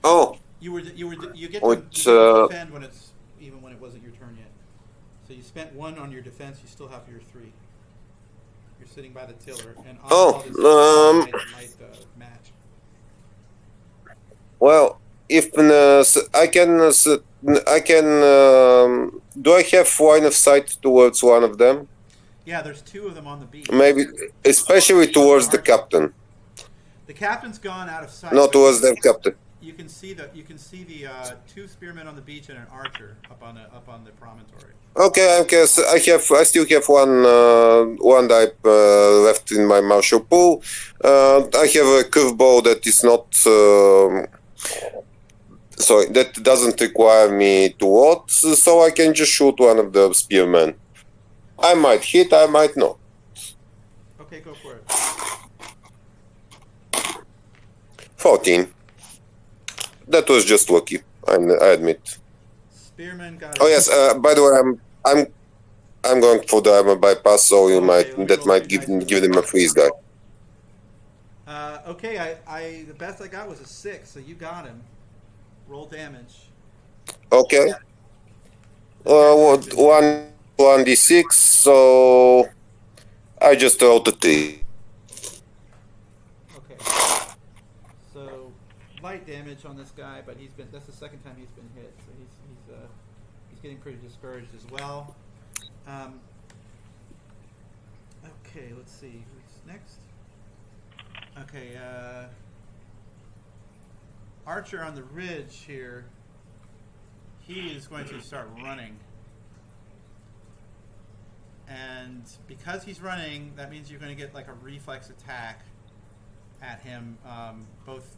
Oh, You get With, to defend when it wasn't your turn yet. So you spent 1 on your defense. You still have your 3. You're sitting by the tiller, and Oh, Oswald is might match. well, if I can, do I have line of sight towards one of them? Yeah, there's 2 of them on the beach. Maybe, especially towards the captain. The captain's gone out of sight. No, but towards the captain. You can see the 2 spearmen on the beach and an archer up on the promontory. Okay, I still have one die left in my martial pool. I have a curveball that is not So that doesn't require me to what, so I can just shoot one of the spearmen. I might hit, I might not. Okay, go for it. 14. That was just lucky, I admit. Spearman got. Oh yes. By the way, I'm going for the armor bypass, so you let me that roll might three give dice give for them a freeze die. Okay, I the best I got was a 6, so you got him. Roll damage. Okay. One d6. So I just rolled a 3. Okay. So light damage on this guy, but that's the second time he's been hit, so he's getting pretty discouraged as well. Okay, let's see who's next. Okay, Archer on the ridge here. He is going to start running. And because he's running, that means you're going to get like a reflex attack at him, both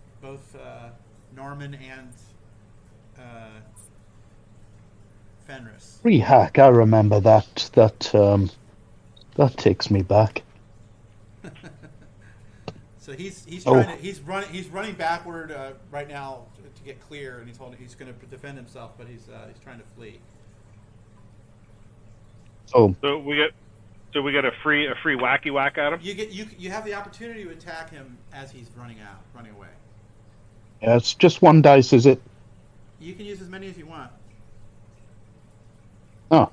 Norman and Fenris. Free hack, I remember that. That takes me back. So he's running backward right now to get clear, and he's going to defend himself, but he's trying to flee. Oh, So we get a free wacky whack at him. You have the opportunity to attack him as he's running away. yeah, it's just one dice, is it? You can use as many as you want. Oh,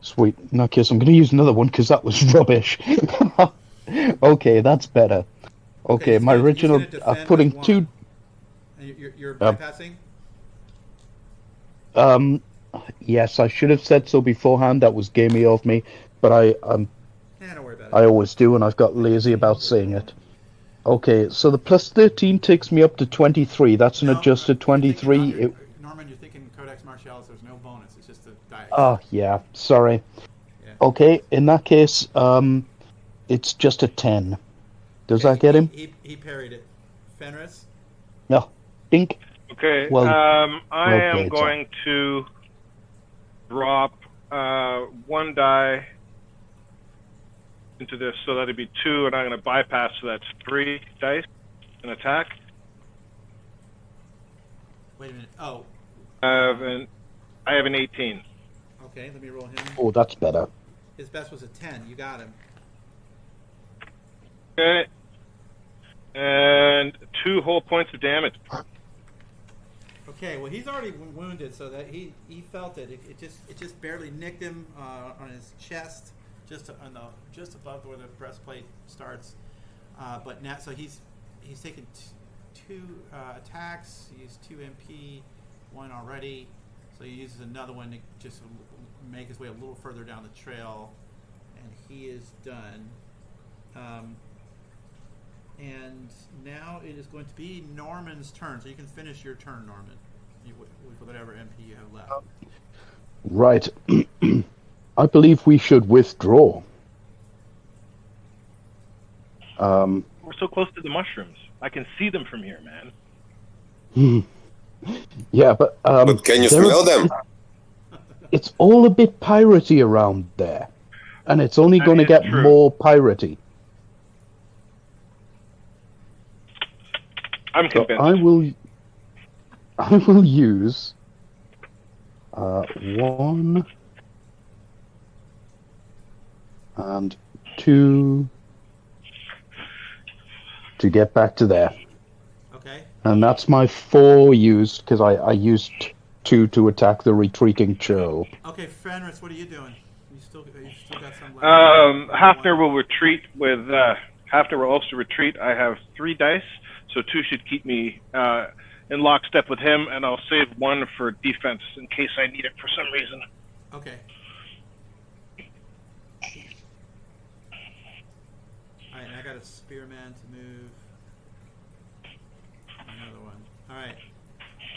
sweet. In that case, I'm going to use another one because that was rubbish. Okay, that's better. Okay, my original. I'm putting 2. You're bypassing. Yes, I should have said so beforehand. That was gamey of me, but Don't worry about it. I always do, and I've got lazy about saying it. Okay, so the plus 13 takes me up to 23. That's an adjusted 23. Norman, you're thinking Codex Martialis. There's no bonus. It's just a dice. Oh, yeah. Sorry. Yeah. Okay, in that case, it's just a 10. Does that get him? He parried it. Fenris. No. Dink. Okay. Well I am played, going to drop 1 die into this, so that'd be 2, and I'm going to bypass, so that's 3 dice and attack. Wait a minute. Oh. I have an 18. Okay, let me roll him. Oh, that's better. His best was a 10. You got him. Okay. And 2 whole points of damage. Okay, well he's already wounded, so that he felt it. It just barely nicked him on his chest, just above where the breastplate starts. But now, so he's taken 2 attacks. He used 2 MP, 1 already. So he uses another one to just make his way a little further down the trail, and he is done. And now it is going to be Norman's turn. So you can finish your turn, Norman, with whatever MP you have left. Right. I believe we should withdraw. We're so close to the mushrooms. I can see them from here, man. Yeah, but But can you smell them? It's all a bit piratey around there, and it's only going to get true. more piratey. I'm So convinced. I will use 1 and 2 to get back to there. Okay. And that's my 4 used, because I used 2 to attack the retreating Cho. Okay, Fenris, what are you doing? You still got some left? Hafner will retreat with. Hafner will also retreat. I have 3 dice, so 2 should keep me in lockstep with him, and I'll save 1 for defense in case I need it for some reason. Okay. All right, I got a spearman to move. Another one. All right,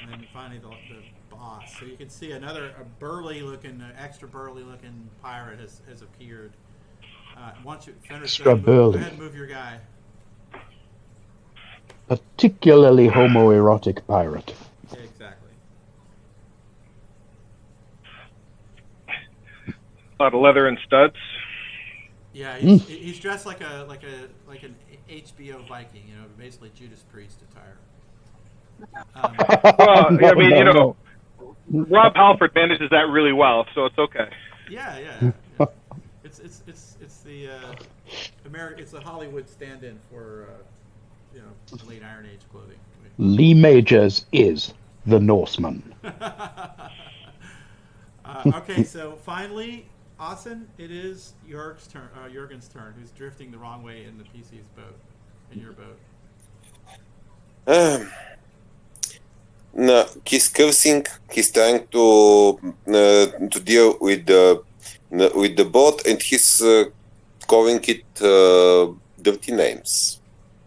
and then finally the boss. So you can see extra burly looking pirate has appeared. Once you Fenris, go ahead and move your guy. Particularly homoerotic pirate. Yeah, exactly. A lot of leather and studs. Yeah, he's dressed like an HBO Viking, you know, basically Judas Priest attire. Well, I mean, you know, no. Rob Halford manages that really well, so it's okay. Yeah. It's the it's the Hollywood stand-in for you know, late Iron Age clothing. Lee Majors is the Norseman. Okay, so finally, Austin, it is Jurgen's turn, who's drifting the wrong way in the PC's boat, in your boat. No, he's cursing. He's trying to deal with the boat, and he's calling it dirty names.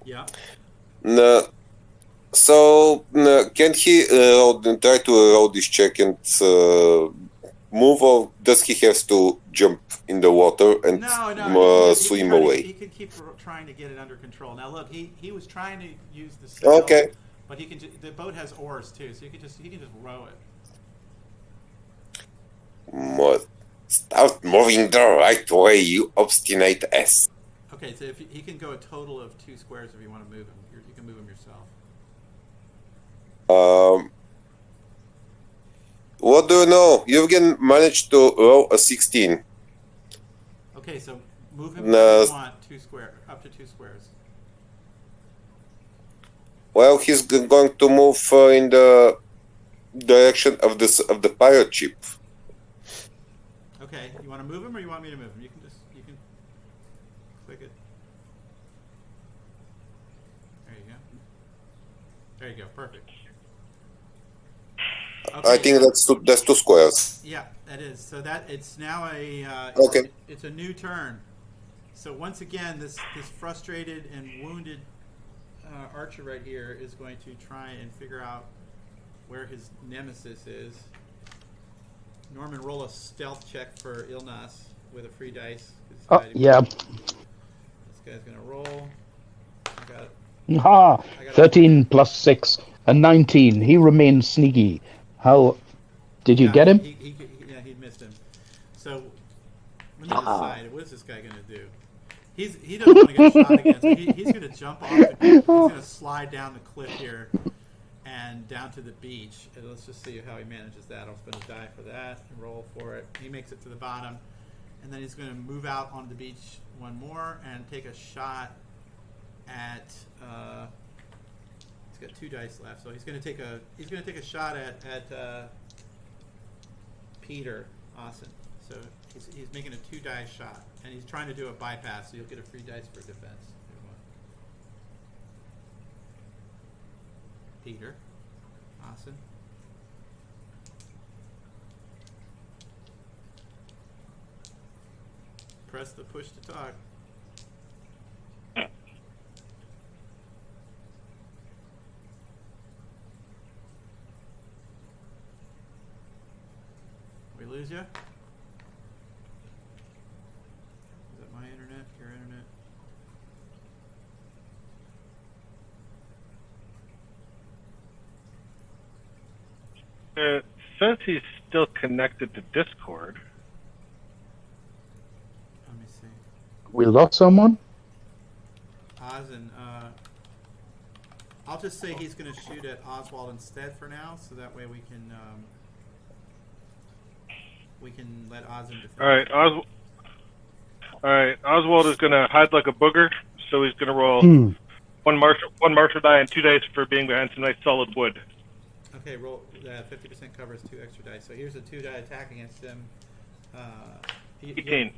Yeah. No, so can he try to roll this check and move, or does he have to jump in the water and no, swim he away? he can keep trying to get it under control. Now look, he was trying to use the sail, Okay. but the boat has oars too, so he can just row it. Start moving the right way, you obstinate ass. Okay, so if he can go a total of 2 squares if you want to move him. You can move him yourself. What do you know? Jürgen managed to roll a 16. Okay, so move him if you want 2 square, up to 2 squares. Well, he's going to move in the direction of the pirate ship. Okay, you want to move him or you want me to move him? You can click it. There you go, perfect. Okay. I think that's 2 squares. Yeah, that is. So that it's now Okay. It's a new turn. So once again, this frustrated and wounded archer right here is going to try and figure out where his nemesis is. Norman, roll a stealth check for Ilnas with a free dice. Yeah. This guy's gonna roll. I Ha! 13 plus 6 and 19. He remains sneaky. How did you get him? He missed him. So let me decide. What is this guy gonna do? He doesn't want to get shot again. So he's gonna jump off. He's gonna slide down the cliff here and down to the beach. And let's just see how he manages that. I'll spend a die for that and roll for it. He makes it to the bottom, and then he's gonna move out onto the beach one more and take a shot at. He's got 2 dice left, so he's gonna take a shot at Peter Austin. So he's making a 2 dice shot, and he's trying to do a bypass, so you'll get a free dice for defense. Peter Austin. Press the push to talk. We lose you? Is that my internet? Your internet? It says he's still connected to Discord. Let me see. We lost someone? Ozin, I'll just say he's going to shoot at Oswald instead for now, so that way we can let Ozin defend. All right, Oswald is going to hide like a booger, so he's going to roll one martial die and 2 dice for being behind some nice solid wood. Okay, roll 50% covers 2 extra dice. So here's a 2 die attack against him. 18.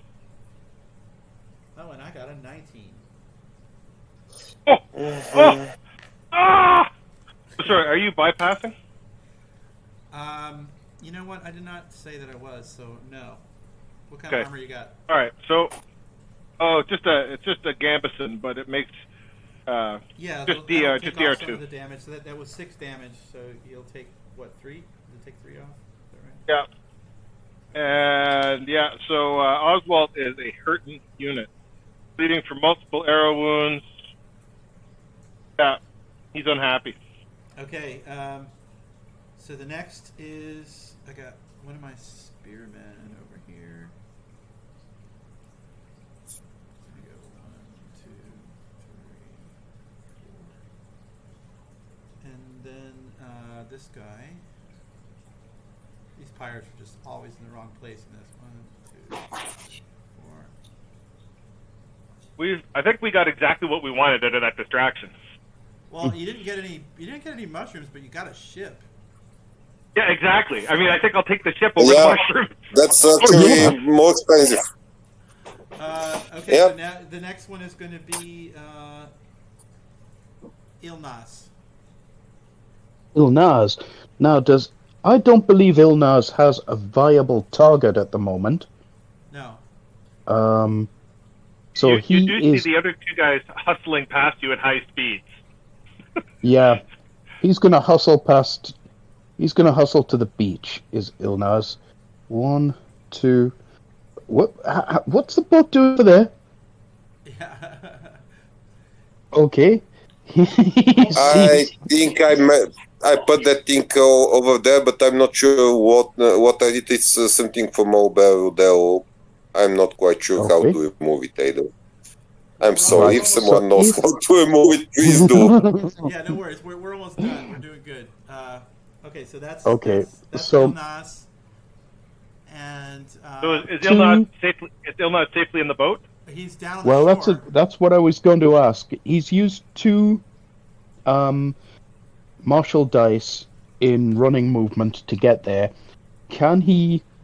Oh, and I got a 19. Ah! Sorry, are you bypassing? You know what? I did not say that I was, so no. What kind of armor you got? All right, so it's just a gambeson, but it makes just DR2. Of the damage. So that was 6 damage. So you'll take what, 3? Does it take 3 off? Is that right? Yeah. And so Oswald is a hurting unit, bleeding from multiple arrow wounds. Yeah, he's unhappy. Okay. So the next is I got one of my spearmen over here. then this guy. These pirates are just always in the wrong place in this. 1, 2, 4. I think we got exactly what we wanted out of that distraction. Well, you didn't get any. You didn't get any mushrooms, but you got a ship. Yeah, exactly. I mean, I think I'll take the ship over the mushrooms. That's actually more expensive. Okay, Yep. so now the next one is going to be Ilnas. Ilnaz. Now, I don't believe Ilnaz has a viable target at the moment. No. So you he do is. see the other two guys hustling past you at high speeds. Yeah, he's gonna hustle past. He's gonna hustle to the beach. Is Ilnaz? 1, 2. What's the boat doing over there? Yeah. Okay. I think I put that thing over there, but I'm not sure what I did. It's something for mobile there. I'm not quite sure how Okay. to remove it either. I'm sorry. Right, If someone so knows if- how to remove it, please do. Yeah, no worries. We're almost done. We're doing good. Okay, so that's Okay, That's so- Ilnas. And So is Ilna safely in the boat? he's down on Well, the shore. that's what I was going to ask. He's used 2 martial dice in running movement to get there.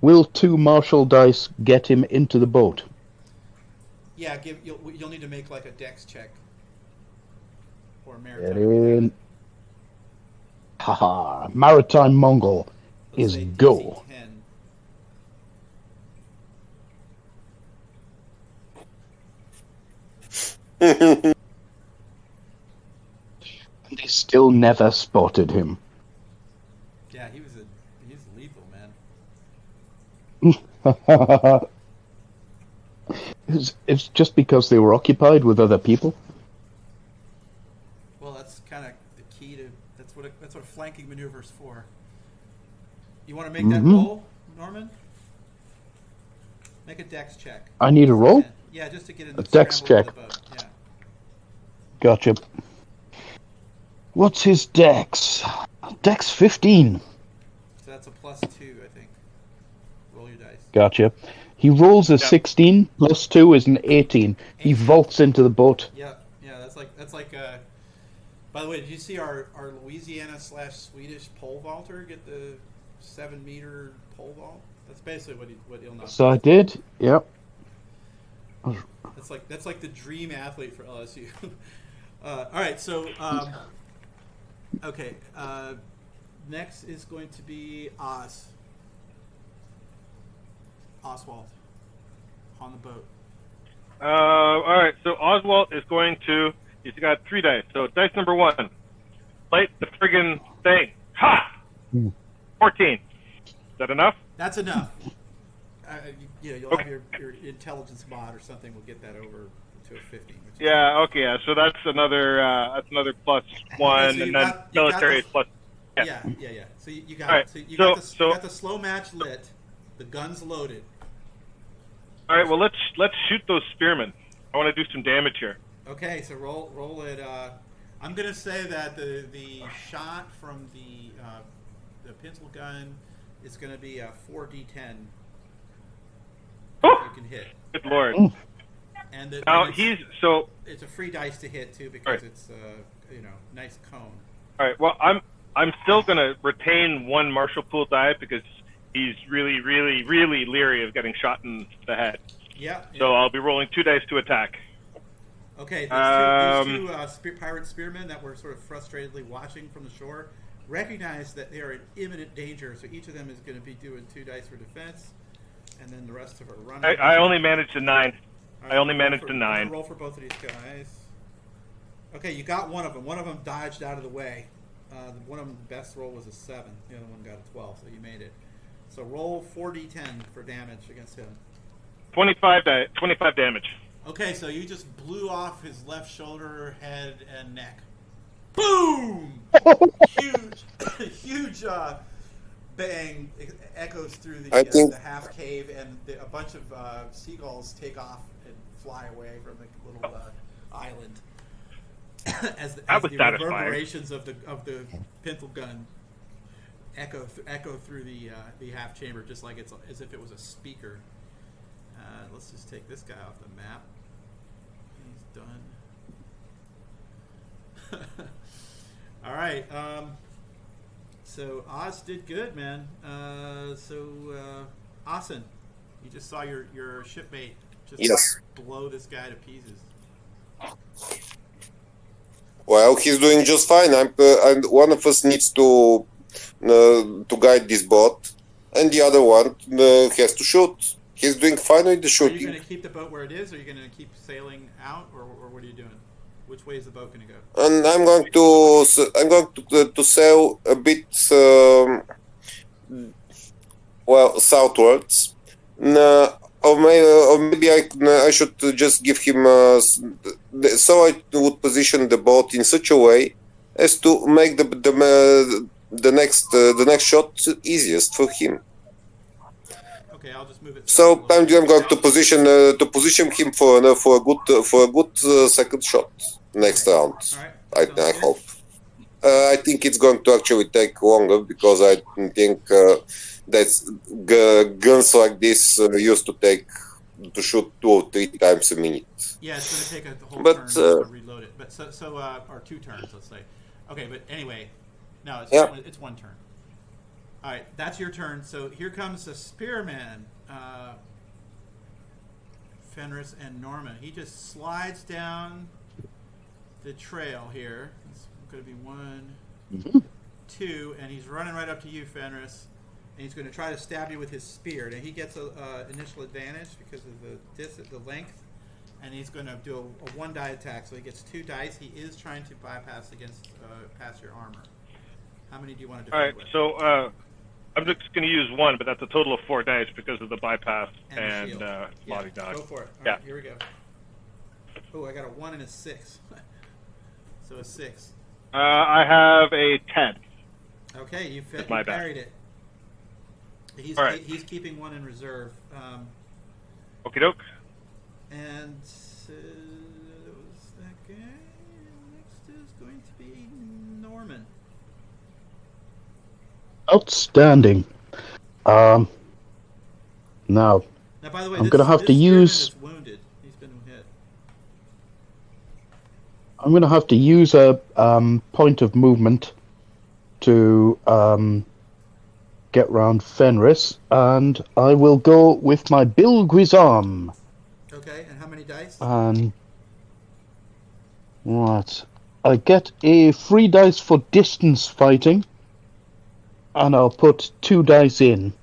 Will 2 martial dice get him into the boat? Yeah, you'll need to make like a dex check. Or Get maritime. in. Haha, Maritime Mongol Let's is say go. DC 10. And they still never spotted him. Yeah, he's lethal, man. It's just because they were occupied with other people. Well, that's kind of the key to that's what a flanking maneuver's for. You want to make that roll, Norman? Make a dex check. I need a roll? Yeah, just to get in A the dex scramble of check. the boat. Yeah. Gotcha. What's his dex? Dex 15. So that's a +2, I think. Roll your dice. Gotcha. He rolls a 16, plus 2 is an 18. He vaults into the boat. Yeah, that's like. By the way, did you see our Louisiana/Swedish pole vaulter get the 7-meter pole vault? That's basically what Ilna. So I did. Yep. That's like the dream athlete for LSU. All right, so okay. Next is going to be Oswald on the boat. All right, so Oswald is going to. He's got 3 dice. So dice number 1, light the friggin' thing. Ha! 14. Is that enough? That's enough. You'll have your intelligence mod or something. Will get that over to a 50. Yeah. Okay. Yeah. So that's another +1, Okay, so and then military is plus. Yeah. So you got All right, it. So you so- got the slow match lit. The gun's loaded. All right. Well, let's shoot those spearmen. I want to do some damage here. Okay, so roll it. I'm gonna say that the shot from the pencil gun is gonna be a 4d10. You can hit, Good lord. and Now it's a free dice to hit too because Right. it's nice cone. All right. Well, I'm still gonna retain 1 martial pool die because he's really, really, really leery of getting shot in the head. Yeah. So I'll be rolling 2 dice to attack. Okay, there's two pirate spearmen that were sort of frustratedly watching from the shore. Recognize that they are in imminent danger, so each of them is going to be doing 2 dice for defense, and then the rest of them are running. I only managed a 9. All right, I only roll managed for- a 9. Roll for both of these guys. Okay, you got one of them. One of them dodged out of the way. One of them, the best roll was a 7. The other one got a 12, so you made it. So roll 4d10 for damage against him. 25 damage. Okay, so you just blew off his left shoulder, head, and neck. Boom! huge bang echoes through the half cave, and a bunch of seagulls take off and fly away from the little island. as the That was satisfying. reverberations of the pintle gun echo through the half chamber, just like it's as if it was a speaker. Let's just take this guy off the map. He's done. All right. So Oz did good, man. Asen, you just saw your shipmate just Yes. blow this guy to pieces. Well, he's doing just fine. And one of us needs to guide this boat, and the other one has to shoot. He's doing fine with the Are you shooting. going to keep the boat where it is, or are you going to keep sailing out, or what are you doing? Which way is the boat going to go? And I'm going to sail a bit southwards. Or maybe I should just give him so I would position the boat in such a way as to make the next shot easiest for him. Okay, I'll just move it. So I'm going to position him for a good second shot next round. All right. I hope. I think it's going to actually take longer because I think that's guns like this used to shoot 2 or 3 times a minute. Yeah, it's going to take a whole But, turn to reload it. But or 2 turns, let's say. Okay, but anyway, no, it's 1 turn. All right, that's your turn. So here comes the spearman, Fenris and Norman. He just slides down the trail here. It's going to be 1, 2, and he's running right up to you, Fenris. And he's going to try to stab you with his spear. Now he gets a initial advantage because of the length, and he's going to do a 1 die attack. So he gets 2 dice. He is trying to bypass past your armor. How many do you want to defend with? All right, so I'm just going to use 1, but that's a total of 4 dice because of the bypass and body dodge. Go for it. All Yeah. right, here we go. Oh, I got a 1 and a 6. So a 6. I have a 10. Okay, you my bad. parried it. He's All right. he's keeping 1 in reserve. Okie doke. And that was that guy. Next is going to be Norman. Outstanding. Now, Now, by the way, I'm gonna have to use. Is wounded. He's been hit. I'm going to have to use a point of movement to get round Fenris, and I will go with my Bill Guizarm. Okay, and how many dice? Right. I get a 3 dice for distance fighting, and I'll put 2 dice in.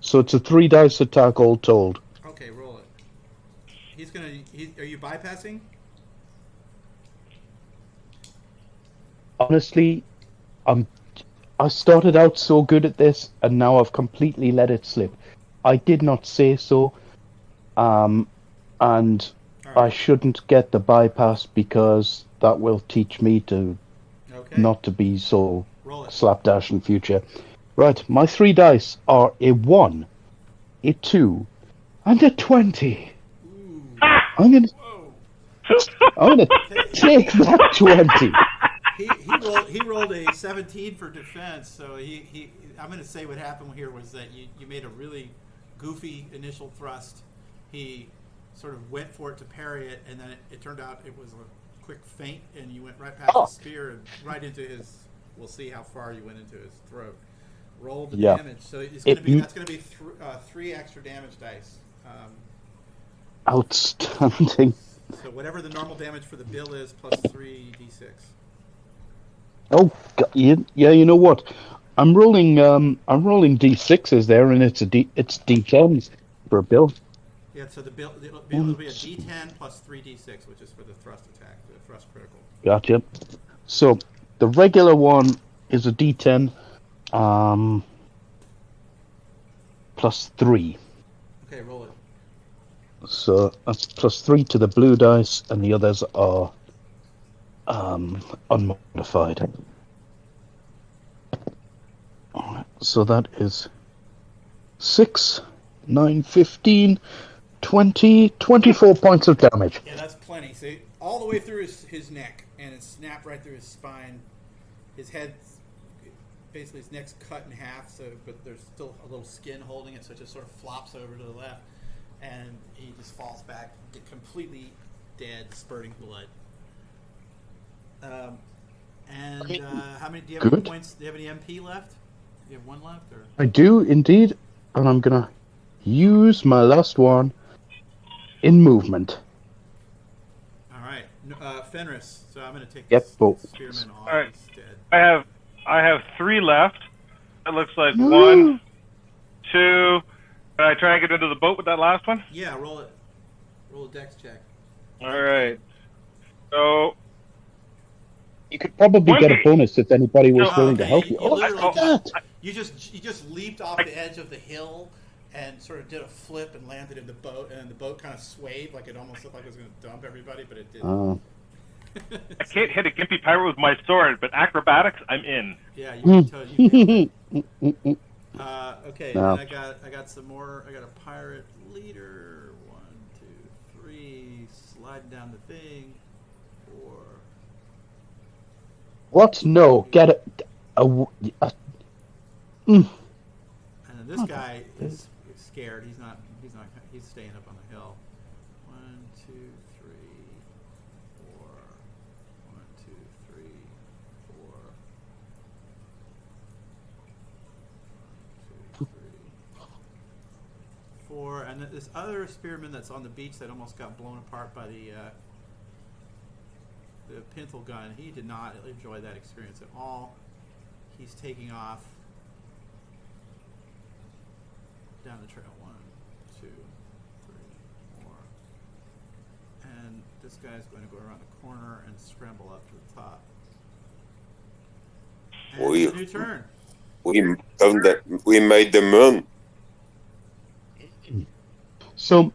So it's a 3 dice attack all told. Okay, roll it. He's gonna. Are you bypassing? Honestly, I started out so good at this, and now I've completely let it slip. I did not say so, and All I right. shouldn't get the bypass because that will teach me to Okay. not to be so Roll it. slapdash in future. Right, my 3 dice are a 1, a 2, and a 20. Ooh. I'm gonna Whoa. take that 20. He rolled a 17 for defense, so I'm going to say what happened here was that you made a really goofy initial thrust. He sort of went for it to parry it, and then it turned out it was a quick feint, and you went right past his spear and right into his. We'll see how far you went into his throat. Roll the damage. So it's going to be that's going to be 3 extra damage dice. Outstanding. So whatever the normal damage for the bill is, plus 3d6. Oh, yeah. You know what? I'm rolling d6s there, and it's d10s for a bill. Yeah, so it'll be a d10 plus 3d6, which is for the thrust attack, the thrust critical. Gotcha. So the regular one is a d10, plus 3. Okay, roll it. So that's plus 3 to the blue dice, and the others are unmodified. Alright, so that is 6, 9, 15, 20, 24 points of damage. Yeah, that's plenty. See, all the way through his neck, and it snapped right through his spine. His head, basically his neck's cut in half, but there's still a little skin holding it, so it just sort of flops over to the left, and he just falls back, completely dead, spurting blood. How many? Do you have any Good. points? Do you have any MP left? Do you have one left, or? I do indeed, and I'm gonna use my last one in movement. All right, Fenris. So I'm going to take Yep, this but- spearman off All right. instead. I have 3 left. It looks like 1, 2. Can I try and get into the boat with that last one? Yeah, roll it. Roll a dex check. All right. So You could probably get a bonus if anybody was No, willing to help you. You Oh, literally look at that! You just leaped off the edge of the hill and sort of did a flip and landed in the boat, and the boat kind of swayed like it almost looked like it was going to dump everybody, but it didn't. I can't hit a gimpy pirate with my sword, but acrobatics, I'm in. Yeah, you can tell you can. Okay, No. and I got some more. I got a pirate leader. 1, 2, 3. Sliding down the thing. 4. What? No, get it. And then this guy is scared. He's not. He's staying up on the hill. 1, 2, 3, 4. 1, 2, 3, 4. 1, 2, 3, 4. And then this other spearman that's on the beach that almost got blown apart by the pintle gun. He did not enjoy that experience at all. He's taking off down the trail. 1, 2, 3, 4. And this guy's going to go around the corner and scramble up to the top. And it's a new turn. We made them run. So,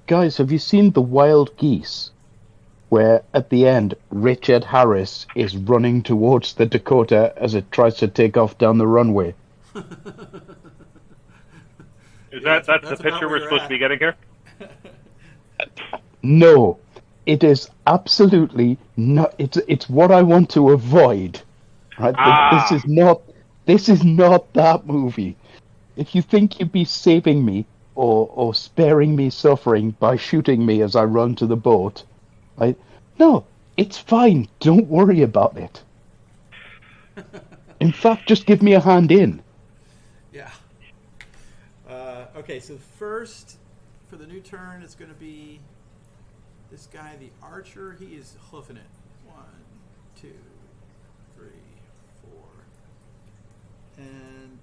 guys, have you seen The Wild Geese? Where at the end, Richard Harris is running towards the Dakota as it tries to take off down the runway. That's the about picture where we're you're supposed at. to be getting here? No, it is absolutely not. It's what I want to avoid. Right? This is not that movie. If you think you'd be saving me or sparing me suffering by shooting me as I run to the boat, no, it's fine. Don't worry about it. In fact, just give me a hand in. Yeah. Okay, so first, for the new turn, it's going to be this guy, the archer. He is hoofing it. 1, 2, 3, 4. And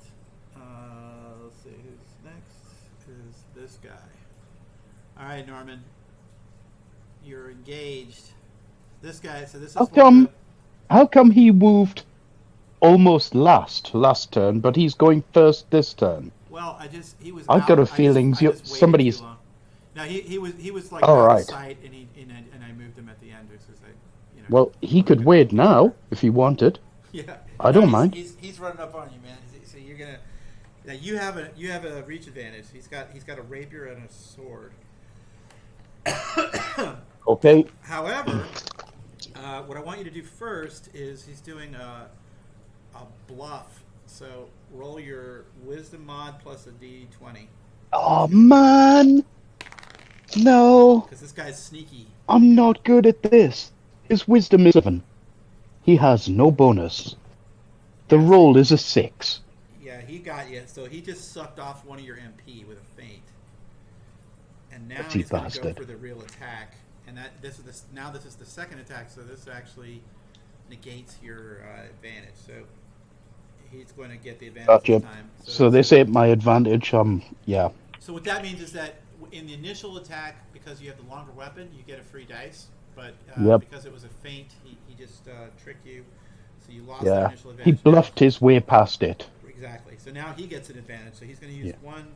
let's see, who's next is this guy. All right, Norman. You're engaged. This guy, so this is How come he moved almost last turn, but he's going first this turn? Well, he was. I've got a feeling somebody's. No, he was like All out right. of sight, and I moved him at the end because Well, he could wait now if he wanted. Yeah, I don't mind. He's running up on you, man. So you're gonna. Now you have a reach advantage. He's got a rapier and a sword. Okay. However, what I want you to do first is he's doing a bluff. So roll your wisdom mod plus a d20. Oh man, no! Because this guy's sneaky. I'm not good at this. His wisdom is 7. He has no bonus. The roll is a 6. Yeah, he got you. So he just sucked off one of your MP with a feint. And now Dirty he's going to go bastard. for the real attack. And this is the second attack, so this actually negates your advantage. So he's going to get the advantage Gotcha. this time. So this ain't my advantage. Yeah. So what that means is that in the initial attack, because you have the longer weapon, you get a free dice. But Yep. because it was a feint, he just tricked you. So you lost that Yeah. initial He advantage. bluffed his way past it. Exactly. So now he gets an advantage. So he's going to use one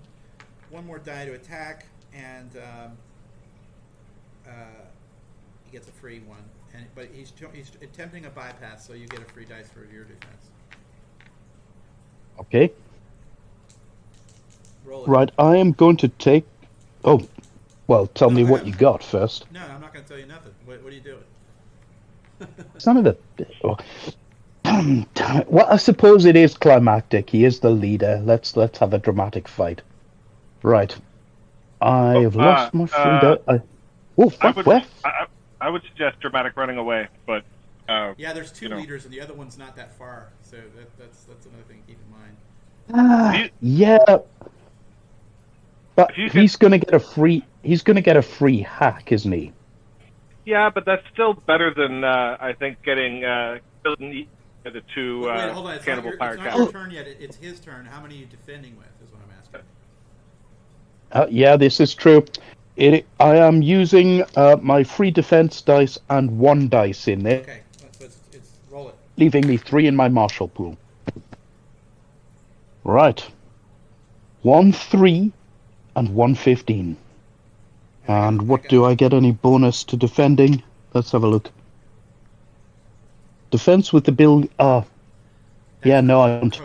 more die to attack, and he gets a free one. But he's attempting a bypass, so you get a free dice for your defense. Okay. Roll it. Right. I am going to take. Oh, well. Tell me I what have- you got first. No, I'm not going going to tell you nothing. What are you doing? Son of a. Oh. Damn it. Well, I suppose it is climactic. He is the leader. Let's have a dramatic fight. Right. I've lost my freedom. Oh, where? I would suggest dramatic running away, but yeah, there's two you know. leaders, and the other one's not that far, so that's another thing to keep in mind. Yeah, but he's gonna get a free. He's gonna get a free hack, isn't he? Yeah, but that's still better than I think getting killed in the two Wait, hold on. cannibal pirate it's not your turn yet. It's his turn. How many are you defending with? Is what I'm asking. Yeah, this is true. I am using my free defense dice and 1 dice in there. Okay, so it's roll it. Leaving me 3 in my marshal pool. Right. 1 3 and 1 15. And what do I get? Any bonus to defending? Let's have a look. Defense with the build. Yeah, no, I don't.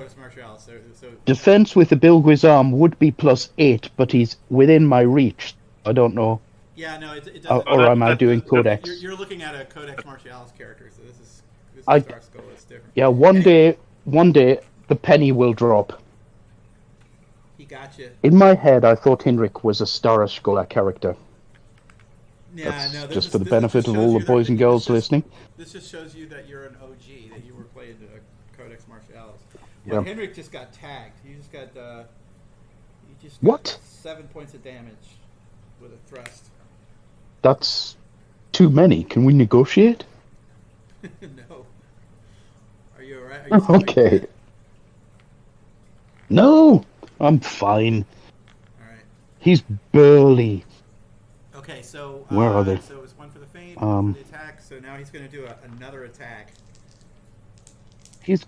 Defense with the Bilgui's arm would be +8, but he's within my reach. I don't know. Yeah, no, it doesn't. Or am I doing Codex? You're looking at a Codex Martialis character, so this is Stara Szkola. It's different. Yeah, one day, the penny will drop. He got you. In my head, I thought Henrik was a Stara Szkola character. Yeah, That's no, just for the benefit of all the boys and girls listening. This just shows you that you're an OG, that you were playing Codex Martialis. Yeah. Well, Henrik just got tagged. You just got what? 7 points of damage with a thrust. That's too many. Can we negotiate? No. Are you alright? Okay. No, I'm fine. Alright. He's burly. Okay, so where are they? So it's 1 for the feint, 1 for the attack. So now he's going to do another attack. He's.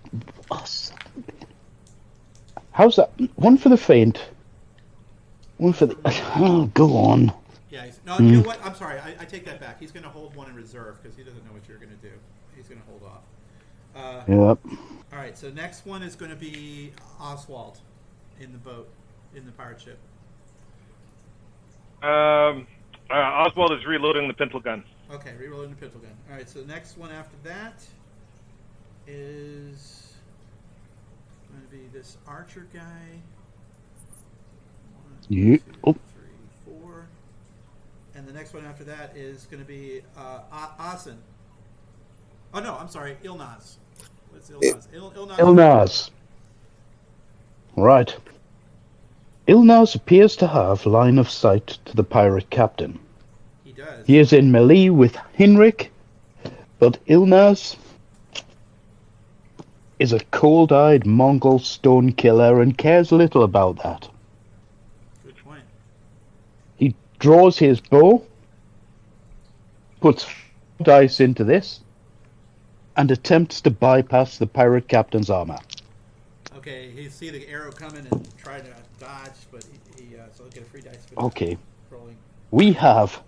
How's that? 1 for the feint. 1 for the. Oh, go on. Yeah. You know what? I'm sorry. I take that back. He's going to hold 1 in reserve because he doesn't know what you're going to do. He's going to hold off. Yep. All right. So next one is going to be Oswald in the boat, in the pirate ship. Oswald is reloading the pintle gun. Okay, reloading the pintle gun. All right. So the next one after that is going to be this archer guy. 1, 2, 3, 4. And the next one after that is going to be Asen. Oh no, I'm sorry, Ilnaz. What's Ilnaz? Ilnaz. Right. Ilnaz appears to have line of sight to the pirate captain. He does. He is in melee with Henrik, but Ilnaz is a cold-eyed Mongol stone killer and cares little about that. Good point. He draws his bow, puts dice into this, and attempts to bypass the pirate captain's armor. Okay, he see the arrow coming and try to dodge, but so he'll get a free dice for that. Okay. Rolling. We have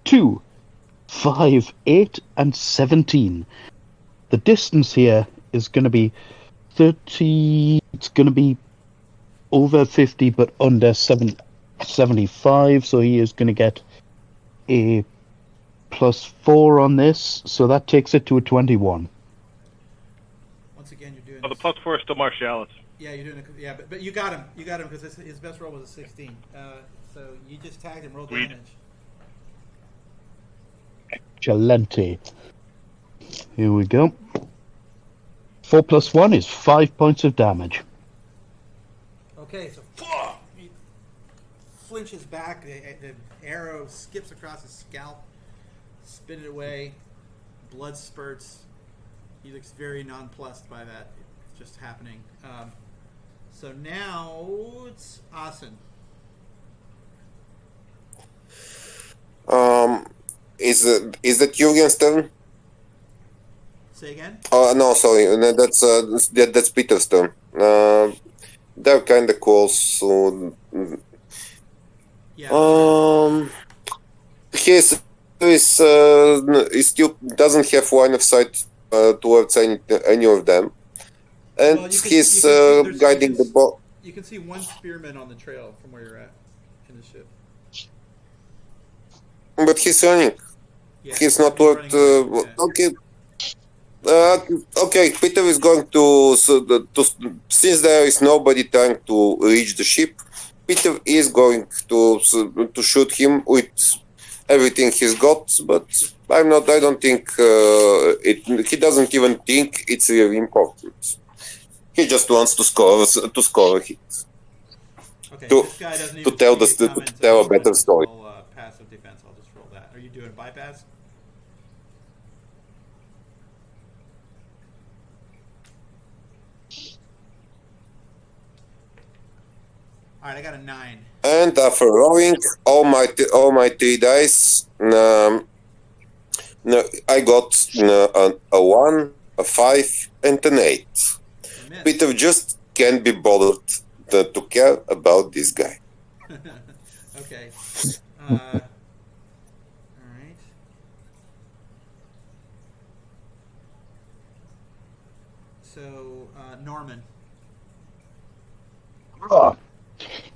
2, 5, 8, and 17. The distance here is going to be 30. It's going to be over 50, but under 75. So he is going to get a +4 on this. So that takes it to a 21. Once again, you're doing. Oh, the +4 is still Martialis. Yeah, you're doing. But you got him. You got him because his best roll was a 16. So you just tagged him. Roll damage. Excelente. Here we go. 4 + 1 is 5 points of damage. Okay, so he flinches back. The arrow skips across his scalp, spin it away. Blood spurts. He looks very nonplussed by that just happening. So now it's Asen. Is that Jürgen's turn? Say again? No, sorry. That's Peter's turn. They're kind of close, so. Yeah. He still doesn't have line of sight towards any of them, and Well, he's there's- guiding the boat. You can see one spearman on the trail from where you're at in the ship. But he's running. Yeah, He's not he's what. running away, yeah. Okay. Okay, Peter is going to, since there is nobody trying to reach the ship. Peter is going to shoot him with everything he's got, but I don't think he doesn't even think it's really important. He just wants to score a hit. Okay, To- this guy doesn't to even tell see the- it coming, to so tell a he's gonna better just story. roll, passive defense. I'll just roll that. Are you doing bypass? All right, I got a 9. And after rolling all my 3 dice, no, I got a 1, a 5, and an 8. You missed. Peter just can't be bothered to care about this guy. Okay. All right. So, Norman. Ah,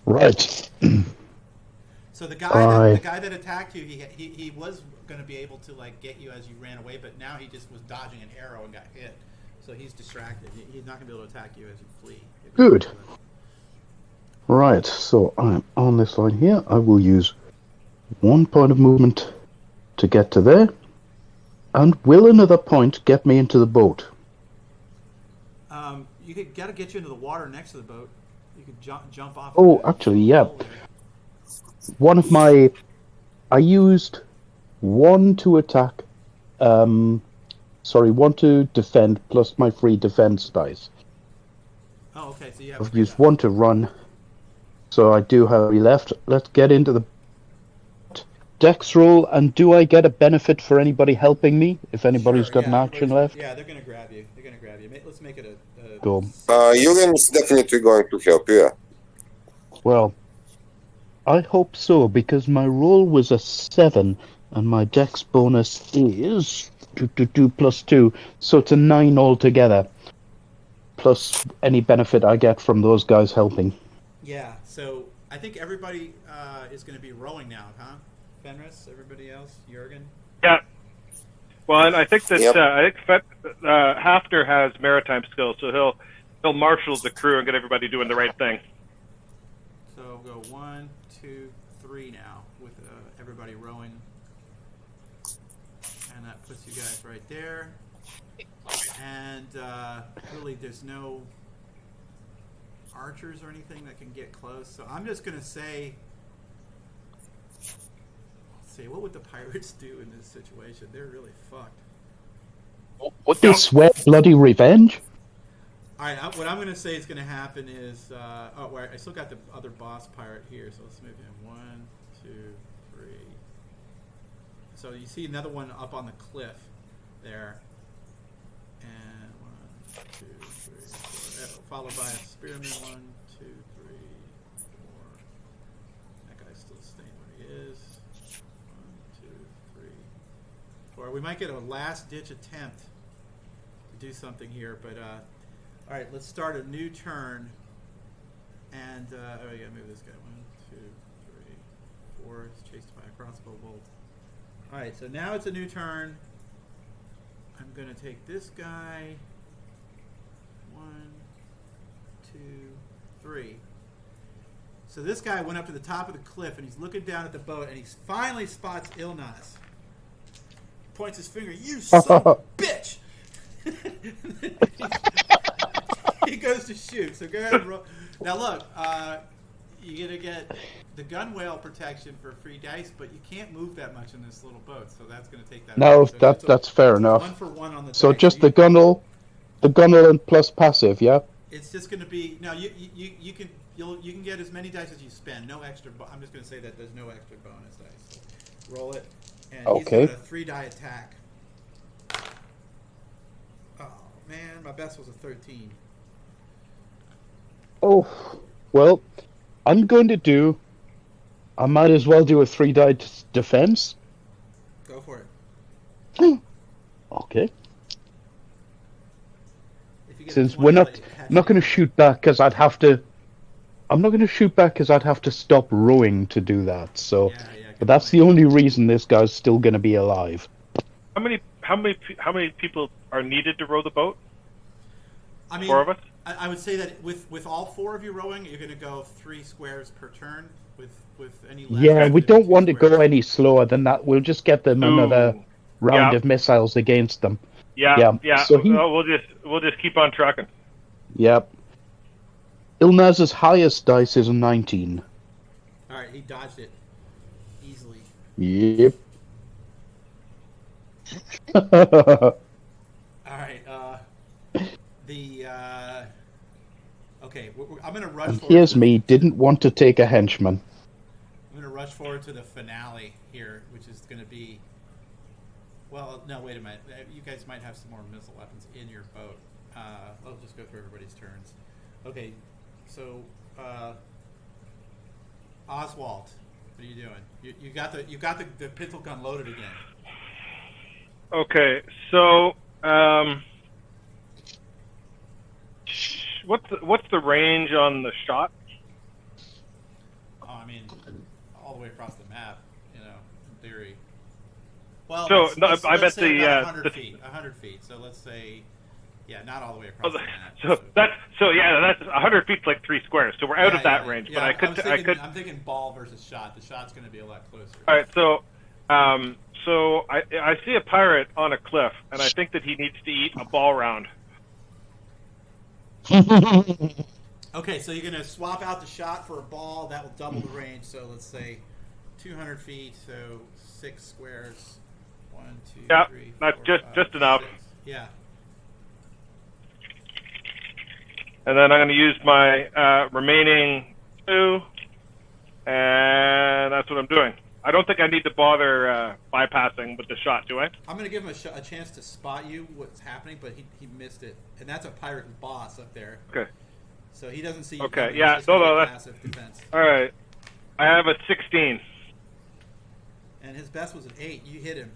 right. So the guy I- that attacked you, he was going to be able to like get you as you ran away, but now he just was dodging an arrow and got hit. So he's distracted. He's not going to be able to attack you as you flee. Good. Right, so I'm on this line here. I will use 1 point of movement to get to there. And will another point get me into the boat? You could gotta get you into the water next to the boat. You could jump off. Oh, the actually, yeah. boat there. One of my... I used 1 to attack... 1 to defend, plus my free defense dice. Oh, okay. So you have. I've used 1 to run. So I do have 3 left. Let's get into the... Dex roll, and do I get a benefit for anybody helping me? If anybody's Sure, got yeah, an action everybody's- left? Yeah, they're gonna grab you. They're gonna grab you. Let's make it a. Cool. Julian is definitely going to help you. Yeah. Well, I hope so, because my roll was a 7, and my dex bonus is 2 plus 2, so it's a 9 altogether. Plus any benefit I get from those guys helping. Yeah. So I think everybody is gonna be rowing now, huh? Fenris, everybody else, Jurgen. Yeah. Well, and I think that Yep. Hafner has maritime skills, so he'll marshal the crew and get everybody doing the right thing. So we'll go 1, 2, 3 now with everybody rowing, and that puts you guys right there. And really, there's no archers or anything that can get close. So I'm just gonna say, what would the pirates do in this situation? They're really fucked. Would they swear bloody revenge? All right, what I'm going to say is going to happen is, I still got the other boss pirate here, so let's move him. 1, 2, 3. So you see another one up on the cliff there, and 1, 2, 3, 4, followed by a spearman. 1, 2, 3, 4. That guy's still staying where he is. 1, 2, 3, 4. We might get a last-ditch attempt to do something here, but all right, let's start a new turn. And you gotta move this guy. 1, 2, 3, 4. He's chased by a crossbow bolt. All right, so now it's a new turn. I'm gonna take this guy. 1, 2, 3. So this guy went up to the top of the cliff and he's looking down at the boat and he finally spots Ilnaz. Points his finger. You son of a bitch! He goes to shoot. So go ahead and roll. Now look, you're gonna get the gun whale protection for free dice, but you can't move that much in this little boat, so that's gonna take that. No, away. So that's fair enough. 1 for 1 on the. So dice. just the gunnel and plus passive, yeah? It's just gonna be no. You can get as many dice as you spend. No extra. I'm just gonna say that there's no extra bonus dice. So roll it, and Okay. he's got a 3-die attack. Oh man, my best was a 13. Oh, well, I might as well do a 3-die defense. Go for it. Okay. If you get Since 20, we're not, it I'm not going to shoot back because I'd have to. I'm not going to shoot back because I'd have to stop rowing to do that. So Yeah, But that's the only reason this guy's still going to be alive. How many people are needed to row the boat? I mean, 4 of us? I would say that with all 4 of you rowing, you're going to go 3 squares per turn. With any less Yeah, we don't 2 want to squares. go any slower than that. We'll just get them another round of missiles against them. Yeah. So We'll just keep on trucking. Yep. Ilnaz's highest dice is a 19. All right, he dodged it easily. Yep. All right. Okay, I'm going to rush forward. Here's me, didn't want to take a henchman. I'm going to rush forward to the finale here, which is going to be... Well, no, wait a minute. You guys might have some more missile weapons in your boat. I'll just go through everybody's turns. Okay, so Oswald, what are you doing? You got the pistol gun loaded again. Okay, so what's the range on the shot? Oh, I mean, all the way across the map, in theory. Well, So, let's I bet say the, about 100 the- feet. 100 feet. So let's say, not all the way across the map. That's 100 feet's like 3 squares. So we're out of that range. Yeah, But I could. I'm thinking ball versus shot. The shot's going to be a lot closer. All right, so I see a pirate on a cliff, and I think that he needs to eat a ball round. Okay, so you're going to swap out the shot for a ball. That will double the range. So let's say 200 feet. So 6 squares. 1, 2, Yeah, 3, that's 4, just 5, enough. 6. Yeah. And then I'm going to use my remaining 2, and that's what I'm doing. I don't think I need to bother bypassing with the shot, do I? I'm going to give him a chance to spot you what's happening, but he missed it. And that's a pirate boss up there. Okay. So he doesn't see you. Okay, coming. yeah, It's just gonna no, be that's- passive defense. All right. I have a 16. And his best was an 8. You hit him.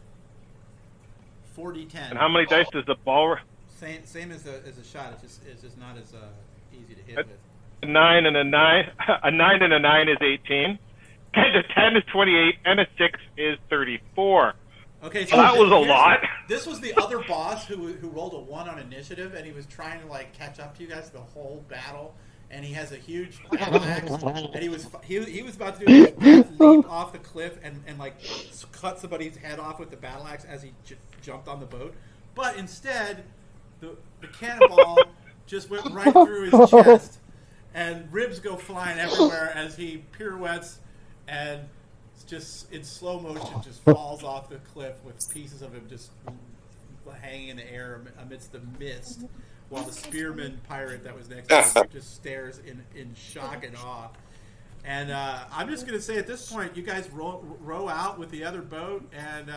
4d10. And how many dice does the ball? Same as a shot. It's just not as easy to hit with. A 9 and a 9. A 9 and a 9 is 18. And a 10 is 28, and a 6 is 34. Okay, so That was a lot. This was the other boss who rolled a 1 on initiative, and he was trying to catch up to you guys the whole battle. And he has a huge battle axe, and he was about to do this leap off the cliff and cut somebody's head off with the battle axe as he jumped on the boat. But instead, the cannonball just went right through his chest, and ribs go flying everywhere as he pirouettes and just in slow motion just falls off the cliff with pieces of him just hanging in the air amidst the mist, while the spearman pirate that was next to him just stares in shock and awe. And I'm just going to say at this point, you guys row out with the other boat and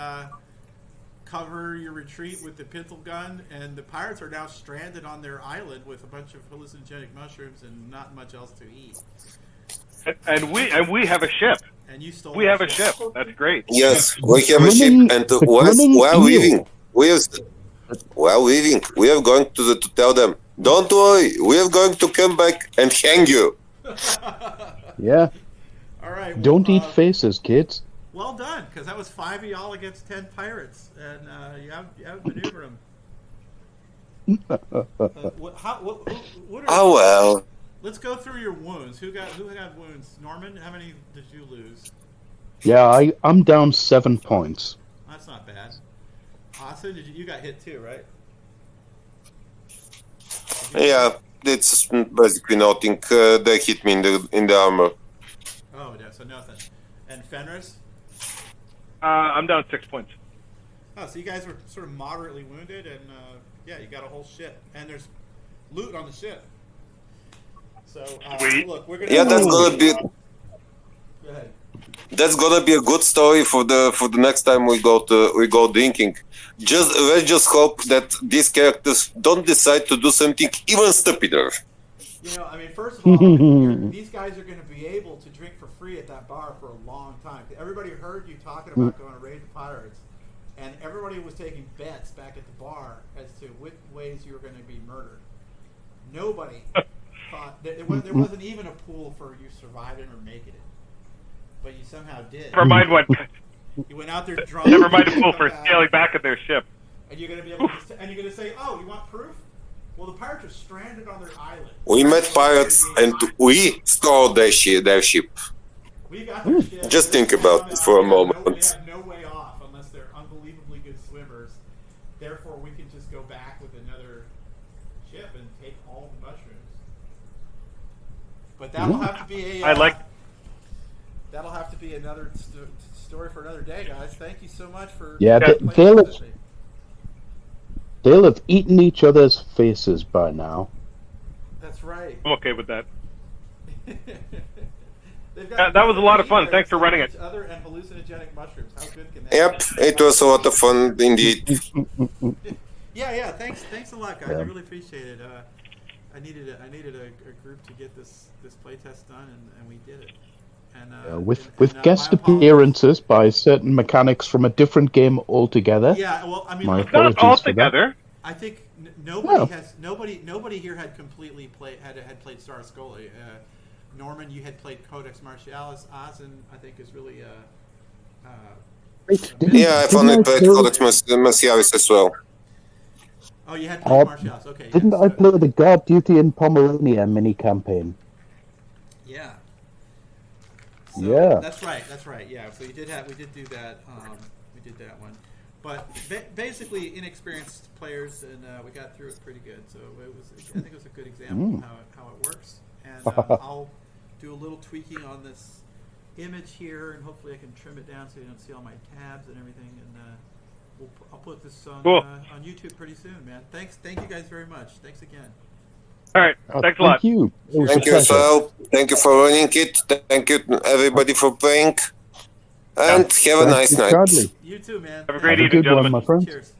cover your retreat with the pintle gun, and the pirates are now stranded on their island with a bunch of hallucinogenic mushrooms and not much else to eat. And we have a ship. And you stole. We have a ship. That's great. Yes, we have a ship, Running- and running while eel. leaving, we are going to tell them, don't worry, we are going to come back and hang you. Yeah. All right. Well, Don't eat faces, kids. Well done, because that was 5 of y'all against 10 pirates, and you have maneuvered them. What are, Oh well. Let's go through your wounds. Who got wounds? Norman, how many did you lose? Yeah, I'm down 7 points. That's not bad. Austin, you got hit too, right? Yeah, it's basically nothing. They hit me in the armor. Oh, yeah, so nothing. And Fenris? I'm down 6 points. Oh, so you guys were sort of moderately wounded, and yeah, you got a whole ship, and there's loot on the ship. So Sweet. look, we're gonna. Yeah, that's gonna be Go ahead. a good story for the next time we go drinking. Let's just hope that these characters don't decide to do something even stupider. I mean, first of all, these guys are going to be able to drink for free at that bar for a long time. Everybody heard you talking about going to raid the pirates, and everybody was taking bets back at the bar as to which ways you were going to be murdered. Nobody thought there wasn't even a pool for you surviving or making it. but you somehow did. Never mind what. You went out there drunk. Never mind a fool for back, sailing back at their ship. And you're gonna be able to, and you're gonna say, "Oh, you want proof? Well, the pirates are stranded on their island. We met pirates and we stole their ship. We got their ship. Just think about it for a moment. We have no way off unless they're unbelievably good swimmers. Therefore, we can just go back with another ship and take all the mushrooms. But that'll have to be a. That'll have to be another story for another day, guys. Thank you so much for. Yeah, they'll have eaten each other's faces by now. That's right. I'm okay with that. That was a lot of fun. Thanks for running it. Other and hallucinogenic mushrooms. How good can that Yep, be? it was a lot of fun indeed. Yeah. Thanks a lot, guys. I really appreciate it. I needed a group to get this playtest done, and we did it. And, with guest appearances by certain mechanics from a different game altogether. Yeah, well, I mean, My Not apologies all for that. together. I think nobody here had completely played played Stara Szkola. Norman, you had played Codex Martialis. Ozen, I think, is really Yeah, I've only played Codex Martialis as well. Oh, you had played Martialis. Okay. Didn't I play the Guard Duty in Pomerania mini campaign? Yeah. So Yeah. That's right. Yeah. So we did do that. We did that one. But basically, inexperienced players, and we got through it pretty good. So I think it was a good example of how it works. And I'll do a little tweaking on this image here, and hopefully I can trim it down so you don't see all my tabs and everything. And I'll put this on YouTube pretty soon, man. Thank you guys very much. Thanks again. All right. Thanks a lot. Thank you. It was a Thank you as pleasure. well. Thank you for running it. Thank you everybody for playing. And have a nice night. Kindly. You too, man. Have a great Have a evening, good one, gentlemen. my friend. Cheers.